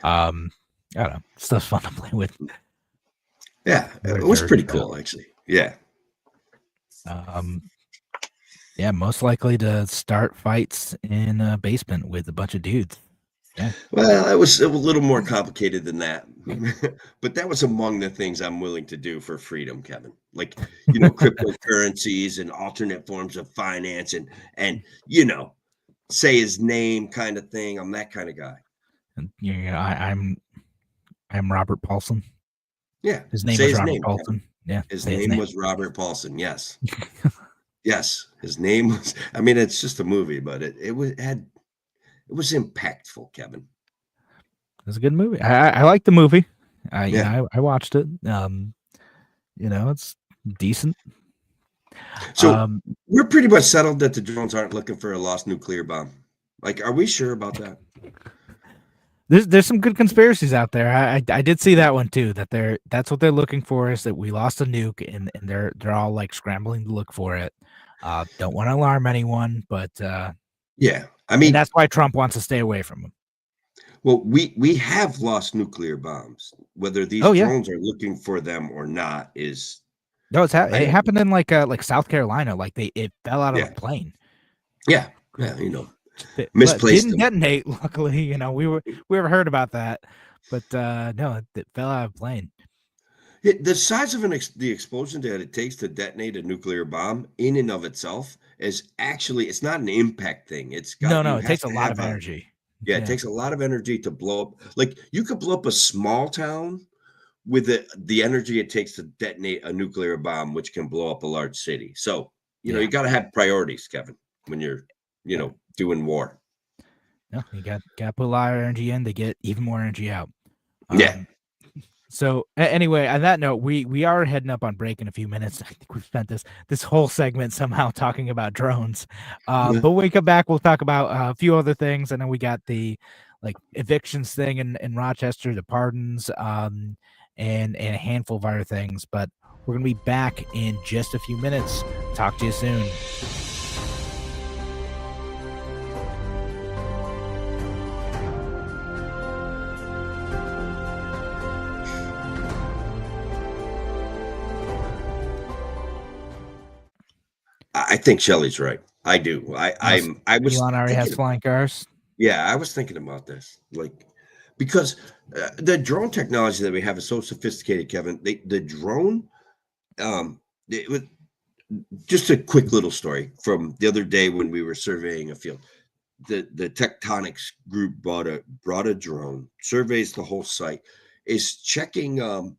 I don't know. Stuff's fun to play with. Yeah, it was pretty cool actually. Yeah. Yeah, most likely to start fights in a basement with a bunch of dudes. Yeah. Well, it was a little more complicated than that, but that was among the things I'm willing to do for freedom, Kevin. Like, you know, cryptocurrencies and alternate forms of finance, and you know, say his name kind of thing. I'm that kind of guy. And I'm Robert Paulson. Yeah, his name was Robert Paulson. Yeah, his name was Robert Paulson. Yes, yes, his name was. I mean, it's just a movie, but it was impactful, Kevin. It was a good movie. I like the movie. You know, I watched it. You know, it's decent. So we're pretty much settled that the drones aren't looking for a lost nuclear bomb. Like, are we sure about that? There's some good conspiracies out there. I did see that one too. That's what they're looking for, is that we lost a nuke, and they're all like scrambling to look for it. Don't want to alarm anyone, but yeah, I mean, that's why Trump wants to stay away from them. Well, we have lost nuclear bombs. Whether these drones are looking for them or not is it happened in like South Carolina. Like it fell out of a plane. Yeah, you know, misplaced. Didn't detonate. Luckily, you know, we ever heard about that, but no, it fell out of a plane. The size of the explosion that it takes to detonate a nuclear bomb in and of itself is actually, it's not an impact thing. It's got it takes a lot of energy. Yeah, it takes a lot of energy to blow up. Like, you could blow up a small town with the energy it takes to detonate a nuclear bomb, which can blow up a large city. So, you know, you got to have priorities, Kevin, when you're, you know, doing war. No, you got to put a lot of energy in to get even more energy out. So anyway, on that note, we are heading up on break in a few minutes. I think we've spent this whole segment somehow talking about drones. But when we come back, we'll talk about a few other things. And then we got the like evictions thing in Rochester, the pardons, and a handful of other things. But we're going to be back in just a few minutes. Talk to you soon. I think Shelley's right. I do. I was. Elon already has flying cars. Yeah, I was thinking about this, like, because the drone technology that we have is so sophisticated, Kevin. The drone, just a quick little story from the other day when we were surveying a field. The tectonics group brought a drone, surveys the whole site, is checking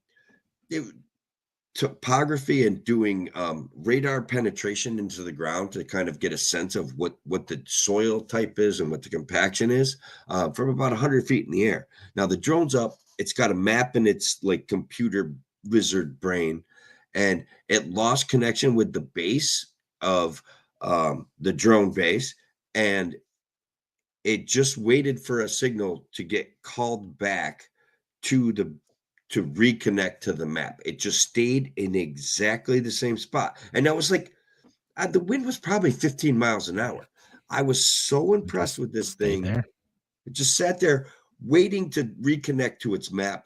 topography and doing radar penetration into the ground to kind of get a sense of what the soil type is and what the compaction is from about 100 feet in the air. Now the drone's up, it's got a map in its like computer wizard brain, and it lost connection with the base of the drone base, and it just waited for a signal to get called back to reconnect to the map. It just stayed in exactly the same spot. And that was like, the wind was probably 15 miles an hour. I was so impressed with this thing. There. It just sat there waiting to reconnect to its map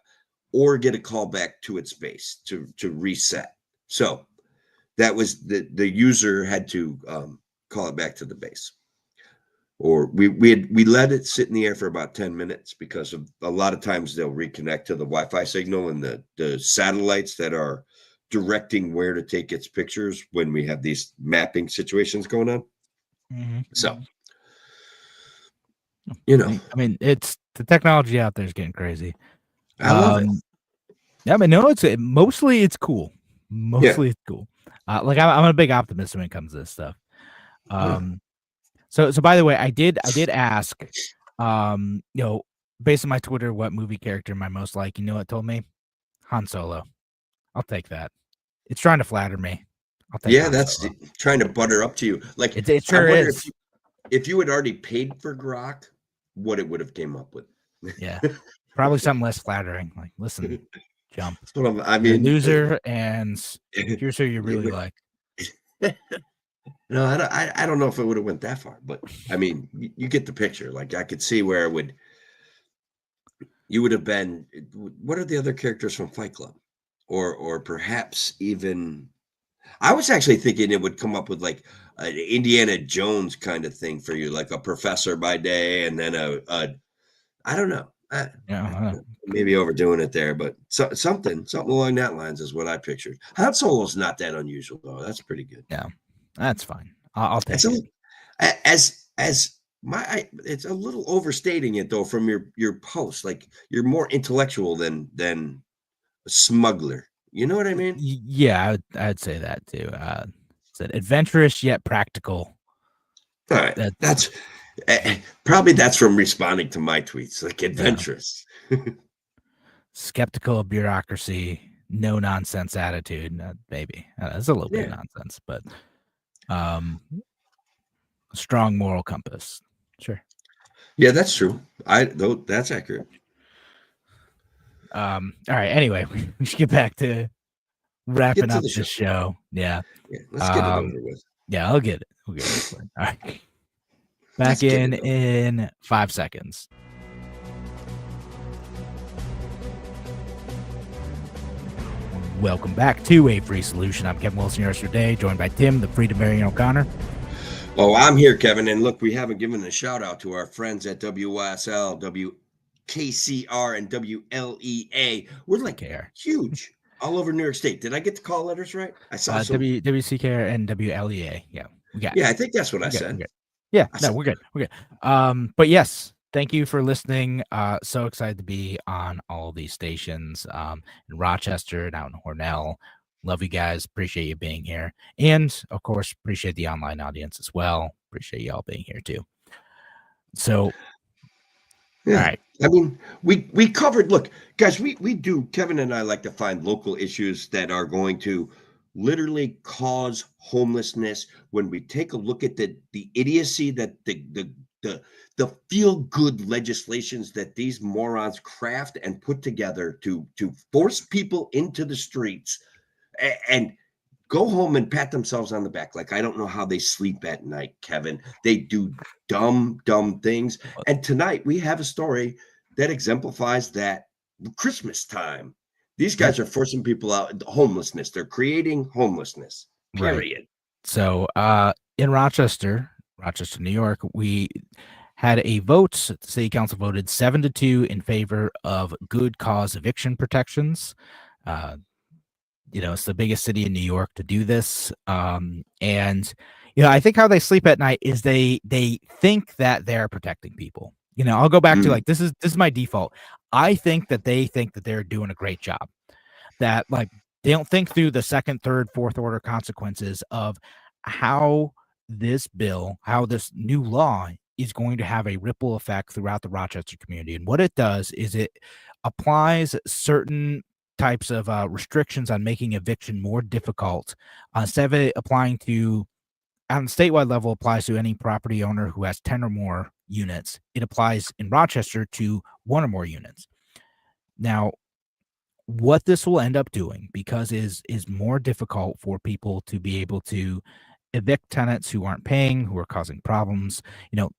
or get a call back to its base to reset. So that was the user had to call it back to the base. Or we let it sit in the air for about 10 minutes because of a lot of times they'll reconnect to the Wi-Fi signal and the satellites that are directing where to take its pictures when we have these mapping situations going on. Mm-hmm. So, I mean, it's the technology out there is getting crazy. I love it. Yeah, I mean, no, mostly it's cool. Mostly it's cool. Like I'm a big optimist when it comes to this stuff. So by the way, I did ask, based on my Twitter, what movie character am I most like? You know what it told me? Han Solo. I'll take that. It's trying to flatter me. I'll take Han that's Solo. Trying to butter up to you. Like it sure is. If you had already paid for Grok, what it would have came up with. Yeah, probably something less flattering. Like, listen, jump. I mean, you're a loser, and here's who you really like. No, I don't know if it would have went that far, but I mean, you get the picture. Like I could see where you would have been. What are the other characters from Fight Club, or perhaps even? I was actually thinking it would come up with like an Indiana Jones kind of thing for you, like a professor by day, and then I don't know. Maybe overdoing it there, but something along that lines is what I pictured. Han Solo's not that unusual though. That's pretty good. Yeah. That's fine. I'll take it. It's a little overstating it though from your post. Like you're more intellectual than a smuggler. You know what I mean? Yeah, I'd say that too. It's an adventurous yet practical. All right, that's probably from responding to my tweets. Like adventurous, skeptical of bureaucracy, no nonsense attitude. Maybe it's a little bit of nonsense, but. Strong moral compass. Sure. Yeah, that's true. That's accurate. All right. Anyway, we should get back to wrapping up the show. Yeah. Let's get it over with. Yeah, I'll get it. We'll get it. All right. Back in 5 seconds. Welcome back to A Free Solution. I'm Kevin Wilson, your host today, joined by Tim, the Freedom Variant O'Connor. Oh, I'm here, Kevin. And look, we haven't given a shout out to our friends at WYSL, WKCR, and WLEA. We're like huge all over New York State. Did I get the call letters right? I saw WCKR and WLEA. Yeah, we got. Yeah, I think that's what I said. Yeah, we're good. We're good. But yes. Thank you for listening. So excited to be on all these stations in Rochester and out in Hornell. Love you guys. Appreciate you being here. And, of course, appreciate the online audience as well. Appreciate you all being here, too. So, all right. I mean, we covered, look, guys, we do, Kevin and I like to find local issues that are going to literally cause homelessness. When we take a look at the idiocy that the feel-good legislations that these morons craft and put together to force people into the streets and go home and pat themselves on the back. Like, I don't know how they sleep at night, Kevin. They do dumb things. And tonight we have a story that exemplifies that. Christmas time. These guys are forcing people out. Homelessness. They're creating homelessness, period. Right. So in Rochester, New York, we had a vote. The city council voted 7-2 in favor of good cause eviction protections. It's the biggest city in New York to do this. And I think how they sleep at night is they think that they're protecting people. I'll go back to this is my default. I think that they think that they're doing a great job. That they don't think through the second, third, fourth order consequences of how this new law is going to have a ripple effect throughout the Rochester community. And what it does is it applies certain types of restrictions on making eviction more difficult. Instead of it applying to, on the statewide level, applies to any property owner who has 10 or more units. It applies in Rochester to 1 or more units. Now, what this will end up doing, because is more difficult for people to be able to evict tenants who aren't paying, who are causing problems.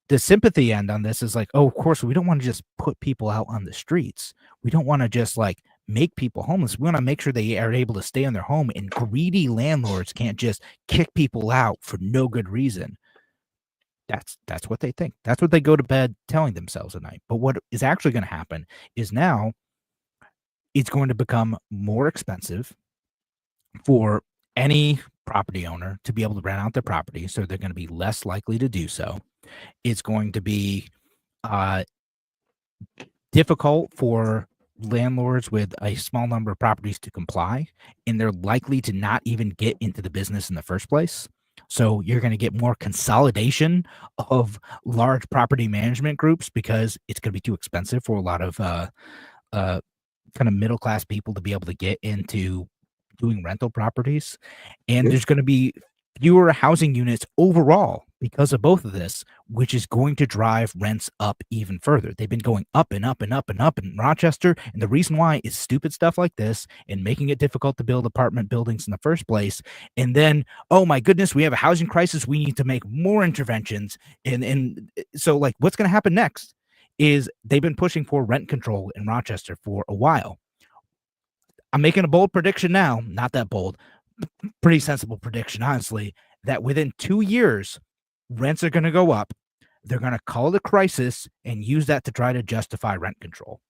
The sympathy end on this is oh, of course, we don't want to just put people out on the streets. We don't want to just make people homeless. We want to make sure they are able to stay in their home, and greedy landlords can't just kick people out for no good reason. That's what they think. That's what they go to bed telling themselves at night. But what is actually going to happen is now it's going to become more expensive for any property owner to be able to rent out their property, so they're going to be less likely to do so. It's going to be difficult for landlords with a small number of properties to comply, and they're likely to not even get into the business in the first place. So you're going to get more consolidation of large property management groups because it's going to be too expensive for a lot of kind of middle-class people to be able to get into doing rental properties. And there's going to be fewer housing units overall because of both of this, which is going to drive rents up even further. They've been going up and up and up and up in Rochester. And the reason why is stupid stuff like this and making it difficult to build apartment buildings in the first place. And then, oh my goodness, we have a housing crisis. We need to make more interventions. And so what's going to happen next is they've been pushing for rent control in Rochester for a while. I'm making a bold prediction now, not that bold, pretty sensible prediction, honestly, that within 2 years, rents are going to go up. They're going to call it a crisis and use that to try to justify rent control.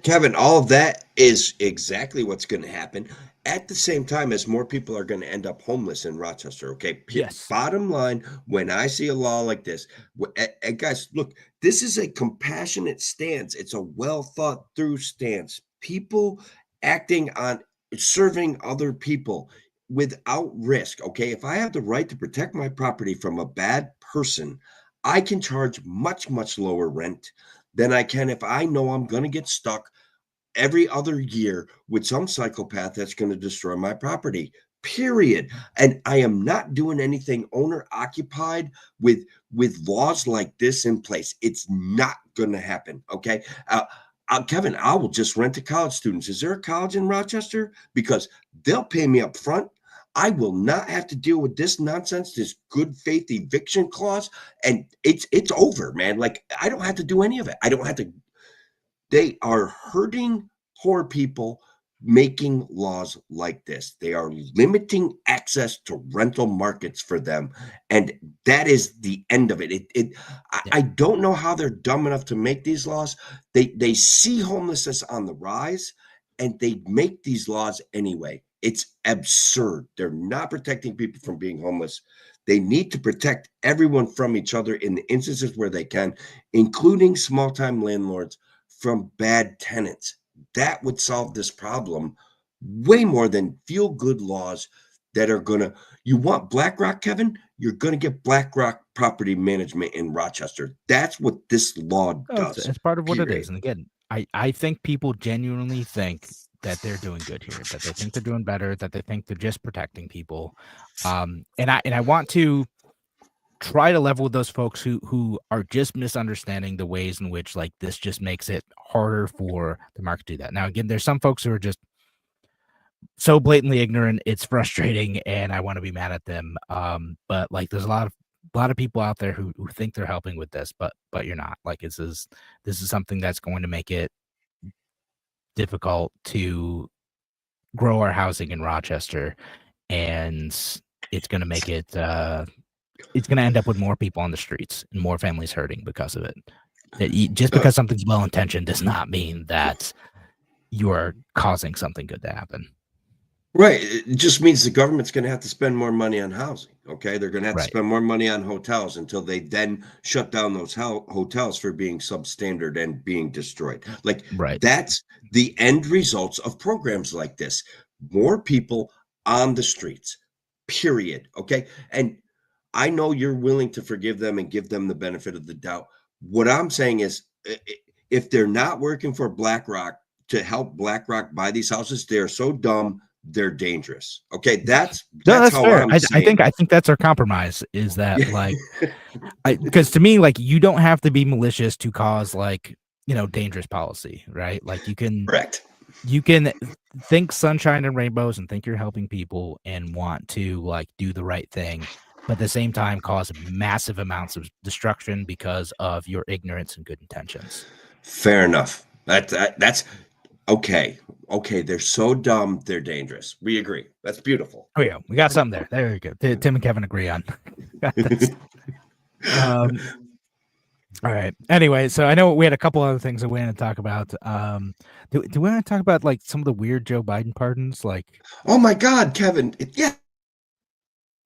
Kevin, all of that is exactly what's going to happen at the same time as more people are going to end up homeless in Rochester. Okay. Yes. Bottom line, when I see a law like this, and guys, look, this is a compassionate stance. It's a well thought through stance. People acting on serving other people without risk. Okay. If I have the right to protect my property from a bad person, I can charge much, much lower rent than I can if I know I'm going to get stuck every other year with some psychopath that's going to destroy my property, period. And I am not doing anything owner occupied with laws like this in place. It's not going to happen. Okay. Kevin, I will just rent to college students. Is there a college in Rochester? Because they'll pay me up front. I will not have to deal with this nonsense, this good faith eviction clause. And it's over, man. I don't have to do any of it. I don't have to. They are hurting poor people making laws like this. They are limiting access to rental markets for them. And that is the end of it. I don't know how they're dumb enough to make these laws. They see homelessness on the rise and they make these laws anyway. It's absurd. They're not protecting people from being homeless. They need to protect everyone from each other in the instances where they can, including small-time landlords from bad tenants. That would solve this problem way more than feel-good laws that are going to, you want BlackRock, Kevin? You're going to get BlackRock property management in Rochester. That's what this law does. It's part of what it is. And again, I think people genuinely think that they're doing good here, that they think they're doing better, that they think they're just protecting people. And I want to try to level with those folks who are just misunderstanding the ways in which this just makes it harder for the market to do that. Now, again, there's some folks who are just so blatantly ignorant, it's frustrating, and I want to be mad at them. But there's a lot of people out there who think they're helping with this, but you're not. This is something that's going to make it difficult to grow our housing in Rochester, and it's going to make it it's going to end up with more people on the streets and more families hurting because of it. Just because something's well-intentioned does not mean that you are causing something good to happen. Right. It just means the government's going to have to spend more money on housing. Okay. They're going to have to spend more money on hotels until they then shut down those hotels for being substandard and being destroyed. Like, that's the end results of programs like this. More people on the streets, period. Okay. And I know you're willing to forgive them and give them the benefit of the doubt. What I'm saying is, if they're not working for BlackRock to help BlackRock buy these houses, they're so dumb, they're dangerous. Okay, that's how fair. I'm saying. I think that's our compromise. Is that like, because to me, like, you don't have to be malicious to cause, like, dangerous policy, right? Like, you can think sunshine and rainbows and think you're helping people and want to, like, do the right thing, but at the same time cause massive amounts of destruction because of your ignorance and good intentions. Fair enough. That's okay. Okay, they're so dumb, they're dangerous. We agree. That's beautiful. Oh yeah, we got something there. There we go. Tim and Kevin agree on. All right. Anyway, so I know we had a couple other things that we want to talk about. Do we want to talk about, like, some of the weird Joe Biden pardons? Like, oh my God, Kevin. Yeah.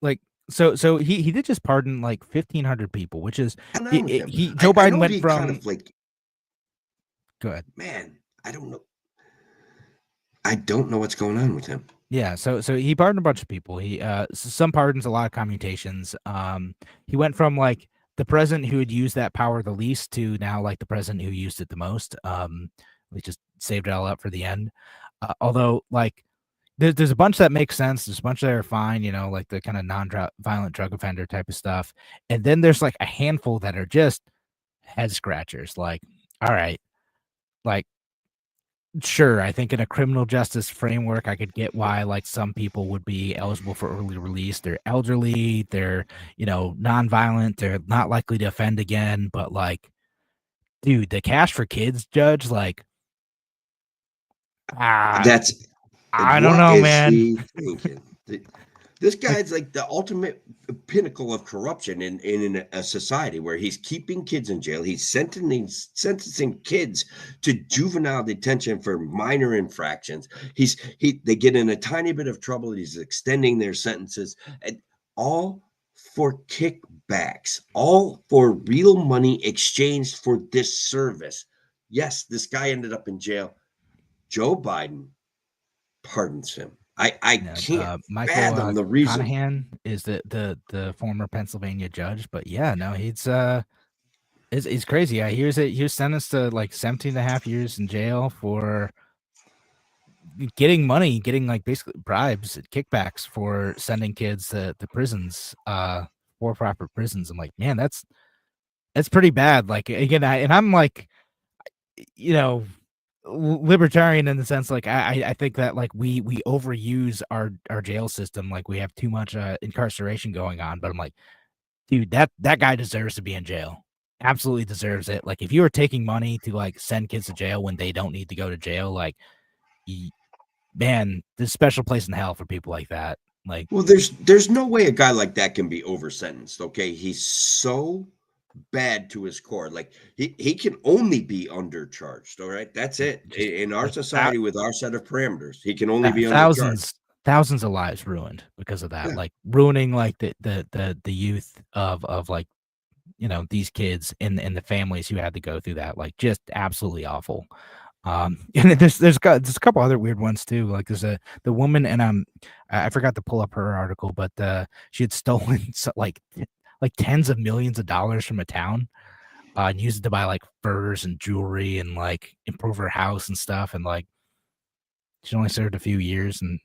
Like, so he did just pardon like 1,500 people, which is Joe I Biden went from kind of like. Go ahead. Man, I don't know. I don't know what's going on with him. Yeah, so he pardoned a bunch of people. He some pardons, a lot of commutations. He went from, like, the president who had used that power the least to now, like, the president who used it the most. We just saved it all up for the end. Although, like, there's a bunch that makes sense. There's a bunch that are fine, like the kind of non-violent drug offender type of stuff. And then there's, like, a handful that are just head scratchers. Like, all right, like, sure, I think in a criminal justice framework, I could get why, like, some people would be eligible for early release. They're elderly, they're, non-violent, they're not likely to offend again. But, like, dude, the cash for kids judge, like, that's I don't know, man. He thinking? This guy's like the ultimate pinnacle of corruption in a society where he's keeping kids in jail. He's sentencing kids to juvenile detention for minor infractions. They get in a tiny bit of trouble. He's extending their sentences, and all for kickbacks, all for real money exchanged for this service. Yes, this guy ended up in jail. Joe Biden pardons him. I can't fathom the reason. Conahan is the former Pennsylvania judge, but yeah, no, he's crazy. Yeah, he was sentenced to like 17.5 years in jail for getting money, getting like basically bribes, kickbacks for sending kids to prisons, for proper prisons. I'm like, man, that's pretty bad. Like, again, I'm like, libertarian in the sense, like, I think that, like, we overuse our jail system. Like, we have too much incarceration going on. But I'm like, dude, that guy deserves to be in jail. Absolutely deserves it. Like, if you were taking money to, like, send kids to jail when they don't need to go to jail, like, man, there's a special place in hell for people like that. Like, well, there's no way a guy like that can be over sentenced. Okay, he's so bad to his core. Like, he can only be undercharged. All right, that's it. In our society, with our set of parameters, he can only be undercharged. Thousands of lives ruined because of that. Yeah. Like, ruining, like, the youth of like, these kids and the families who had to go through that. Like, just absolutely awful. And there's a couple other weird ones too. Like, there's the woman, and I forgot to pull up her article, but she had stolen like tens of millions of dollars from a town, and used it to buy, like, furs and jewelry and, like, improve her house and stuff. And, like, she only served a few years, and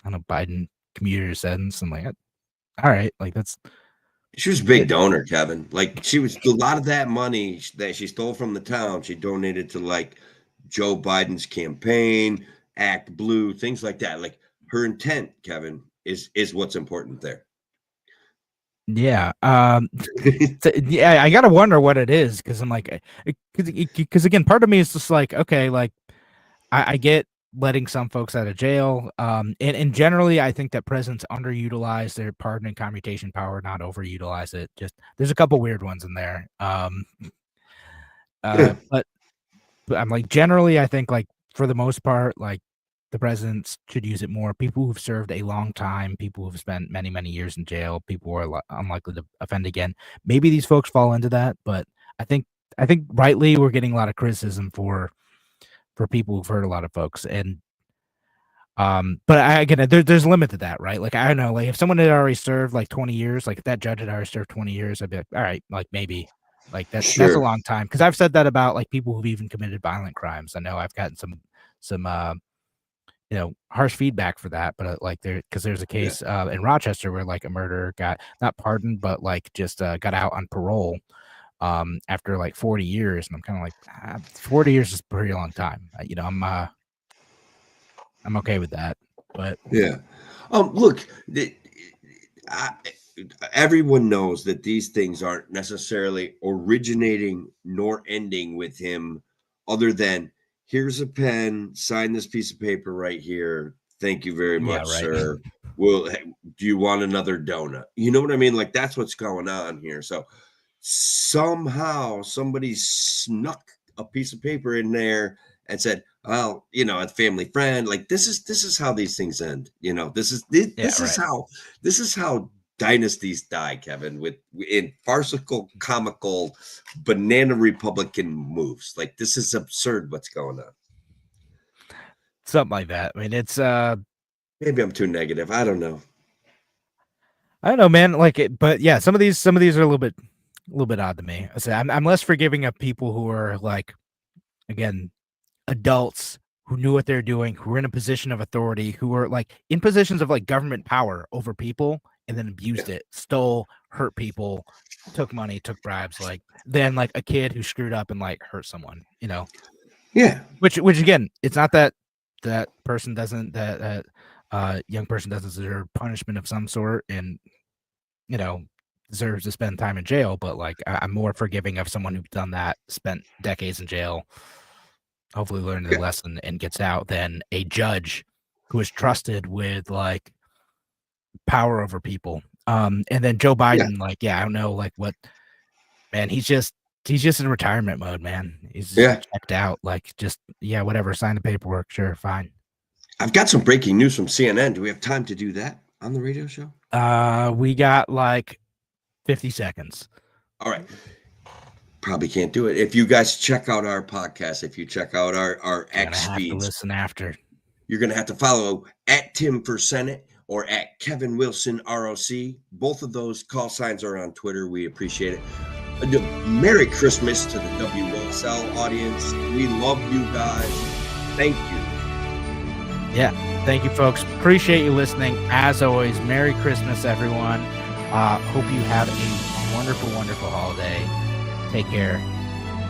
I don't know, Biden commuted her sentence. I'm like, all right, like, she was a big donor, Kevin. Like, she was a lot of that money that she stole from the town. She donated to, like, Joe Biden's campaign, Act Blue, things like that. Like, her intent, Kevin, is what's important there. Yeah. Yeah, I gotta wonder what it is, because I'm like, because again, part of me is just like, okay, like, I get letting some folks out of jail, and generally, I think that presidents underutilize their pardon and commutation power, not overutilize it. Just, there's a couple weird ones in there, but I'm like, generally, I think, like, for the most part, like the presidents should use it more. People who've served a long time, people who've spent many, many years in jail, people who are unlikely to offend again. Maybe these folks fall into that, but I think rightly we're getting a lot of criticism for people who've hurt a lot of folks. And but again, there's a limit to that, right? Like, I don't know, like if someone had already served like 20 years, like if that judge had already served 20 years, I'd be like, all right, like maybe, like that's a long time. Because I've said that about like people who've even committed violent crimes. I know I've gotten some harsh feedback for that, but like because there's a case in Rochester where like a murderer got not pardoned, but like just got out on parole after like 40 years, and I'm kind of like 40 years is a pretty long time. I'm okay with that, but look, everyone knows that these things aren't necessarily originating nor ending with him, other than here's a pen, sign this piece of paper right here. Thank you very much, sir. Well, do you want another donut? You know what I mean? Like that's what's going on here. So somehow somebody snuck a piece of paper in there and said, well, a family friend, like this is how these things end. This is how dynasties die, Kevin, in farcical, comical, banana Republican moves. Like this is absurd what's going on. Something like that. I mean, it's maybe I'm too negative. I don't know. I don't know, man. Like it, but yeah, some of these are a little bit odd to me. I say I'm less forgiving of people who are like, again, adults who knew what they're doing, who were in a position of authority, who were like in positions of like government power over people, and then abused it, stole, hurt people, took money, took bribes, like then like a kid who screwed up and like hurt someone, Yeah. Which again, it's not that person doesn't young person doesn't deserve punishment of some sort and deserves to spend time in jail, but like I'm more forgiving of someone who's done that, spent decades in jail, hopefully learned the lesson and gets out, than a judge who is trusted with like power over people. And then Joe Biden, like, I don't know, like what, man, he's just in retirement mode, man. He's checked out, like just, whatever, sign the paperwork. Sure. Fine. I've got some breaking news from CNN. Do we have time to do that on the radio show? We got like 50 seconds. All right. Probably can't do it. If you guys check out our podcast, if you check out our X feeds, listen after. You're going to have to follow at Tim for Senate or at Kevin Wilson ROC. Both of those call signs are on Twitter. We appreciate it. Merry Christmas to the WSL audience. We love you guys. Thank you. Yeah. Thank you, folks. Appreciate you listening. As always, Merry Christmas, everyone. Hope you have a wonderful, wonderful holiday. Take care.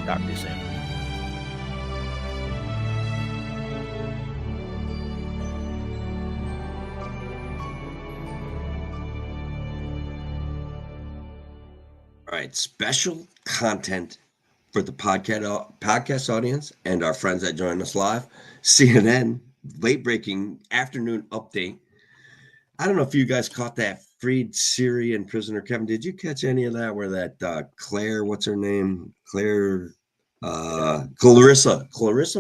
Talk to you soon. All right, special content for the podcast audience and our friends that join us live. CNN, late-breaking afternoon update. I don't know if you guys caught that freed Syrian prisoner. Kevin, did you catch any of that? Where that Claire, what's her name? Clarissa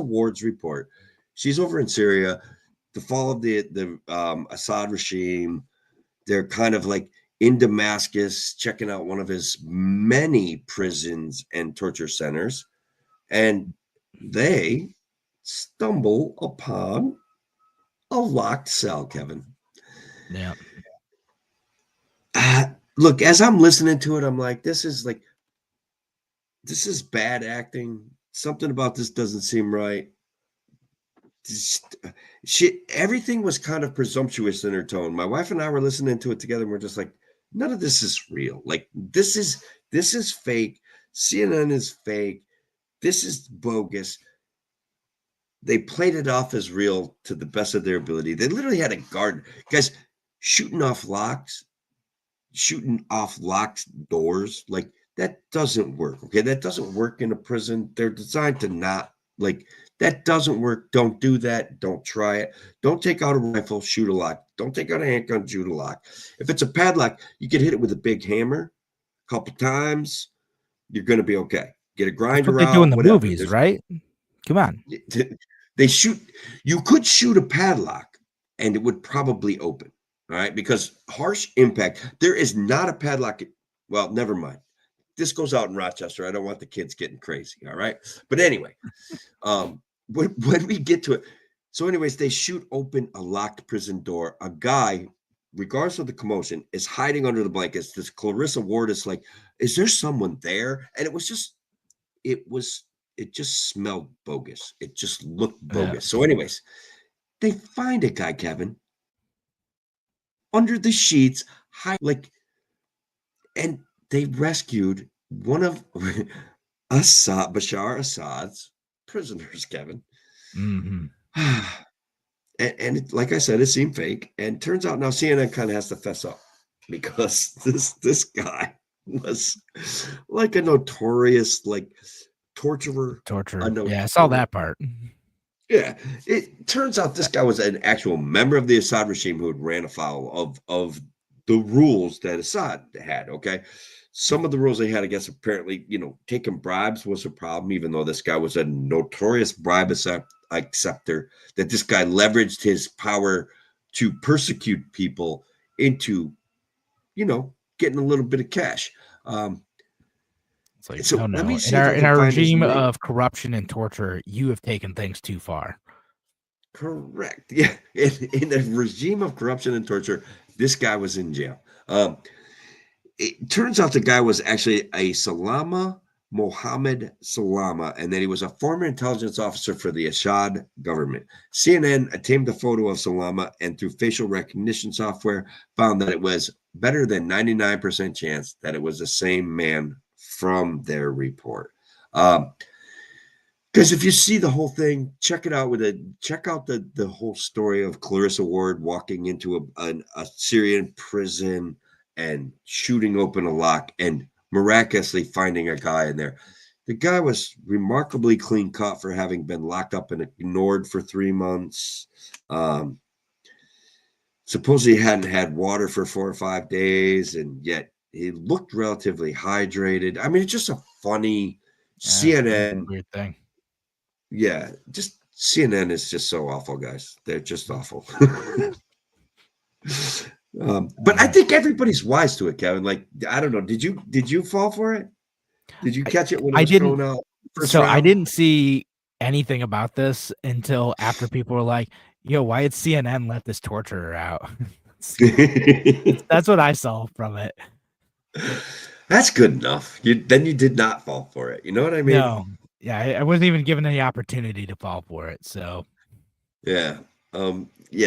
Ward's report. She's over in Syria. The fall of the Assad regime. They're kind of like in Damascus, checking out one of his many prisons and torture centers, and they stumble upon a locked cell, Kevin. Yeah. Look, as I'm listening to it, I'm like, this is bad acting. Something about this doesn't seem right. Everything was kind of presumptuous in her tone. My wife and I were listening to it together, and we're just like, none of this is real. Like this is fake. CNN is fake. This is bogus. They played it off as real to the best of their ability. They literally had a guard, guys, shooting off locked doors. Like that doesn't work. Okay. That doesn't work in a prison. They're designed to not, like, that doesn't work. Don't do that. Don't try it. Don't take out a rifle, shoot a lock. Don't take out a handgun, shoot a lock. If it's a padlock, you can hit it with a big hammer a couple times. You're going to be okay. Get a grinder out. That's what they do in the movies, right? Come on. You could shoot a padlock and it would probably open. All right, because harsh impact. There is not a padlock. Well, never mind. This goes out in Rochester. I don't want the kids getting crazy. All right, but anyway, when we get to it, so anyways, they shoot open a locked prison door. A guy, regardless of the commotion, is hiding under the blankets. This Clarissa Ward is like, "Is there someone there?" And it just smelled bogus. It just looked bogus. So, anyways, they find a guy, Kevin, under the sheets, and they rescued one of Bashar Assad's prisoners, Kevin. Mm-hmm. And like I said, it seemed fake. And turns out now CNN kind of has to fess up because this guy was like a notorious torturer. Yeah, I saw that part. Yeah, it turns out this guy was an actual member of the Assad regime who had ran afoul of the rules that Assad had. Okay, some of the rules they had, I guess, apparently, taking bribes was a problem, even though this guy was a notorious bribe acceptor. That this guy leveraged his power to persecute people into, getting a little bit of cash. It's like, let me see in our regime of corruption and torture, you have taken things too far. Correct. Yeah. In a regime of corruption and torture, this guy was in jail. It turns out the guy was actually a Salama Mohammed Salama, and that he was a former intelligence officer for the Assad government. CNN obtained a photo of Salama and through facial recognition software found that it was better than 99% chance that it was the same man from their report. Because if you see the whole thing, check out the whole story of Clarissa Ward walking into a Syrian prison and shooting open a lock and miraculously finding a guy in there. The guy was remarkably clean cut for having been locked up and ignored for 3 months. Supposedly he hadn't had water for 4 or 5 days, and yet he looked relatively hydrated. I mean, it's just a funny CNN weird thing. Yeah, just CNN is just so awful, guys. They're just awful. But I think everybody's wise to it, Kevin. Like, I don't know. Did you fall for it? Did you catch it when it was thrown out? I didn't see anything about this until after people were like, "Yo, why did CNN let this torturer out?" That's what I saw from it. That's good enough. Then you did not fall for it. You know what I mean? No. Yeah, I wasn't even given any opportunity to fall for it. So, yeah.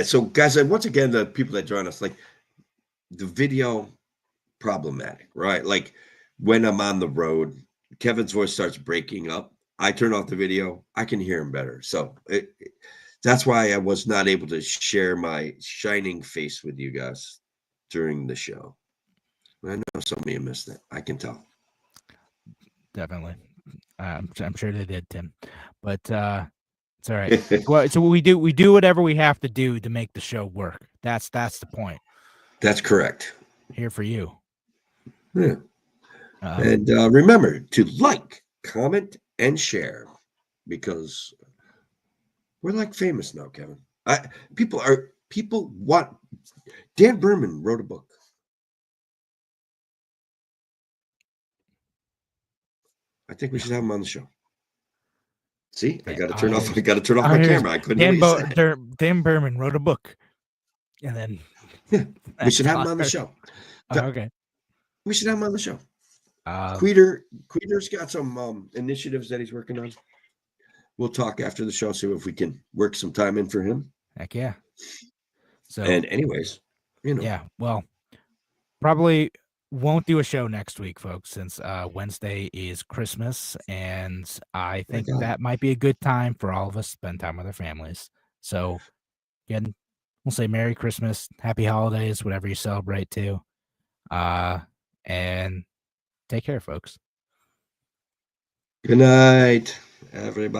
So, guys, once again, the people that join us, like the video, problematic, right? Like when I'm on the road, Kevin's voice starts breaking up. I turn off the video. I can hear him better. So that's why I was not able to share my shining face with you guys during the show. I know some of you missed it. I can tell. Definitely. I'm sure they did, Tim, but it's all right. Well, so we do whatever we have to do to make the show work. That's the point. That's correct. Here for you. Yeah. And remember to like, comment, and share, because we're like famous now, Kevin. People want. Dan Berman wrote a book. I think we should have him on the show. See, I got to turn off. I got to turn off my camera. I couldn't. Dan Berman wrote a book, and then we should have him on the show. Okay, we should have him on the show. Queeder's got some initiatives that he's working on. We'll talk after the show, see if we can work some time in for him. Heck yeah. So, and anyways, yeah. Well, probably won't do a show next week, folks, since Wednesday is Christmas, and I think that might be a good time for all of us to spend time with our families. So, again, we'll say Merry Christmas, Happy Holidays, whatever you celebrate too, and take care, folks. Good night, everybody.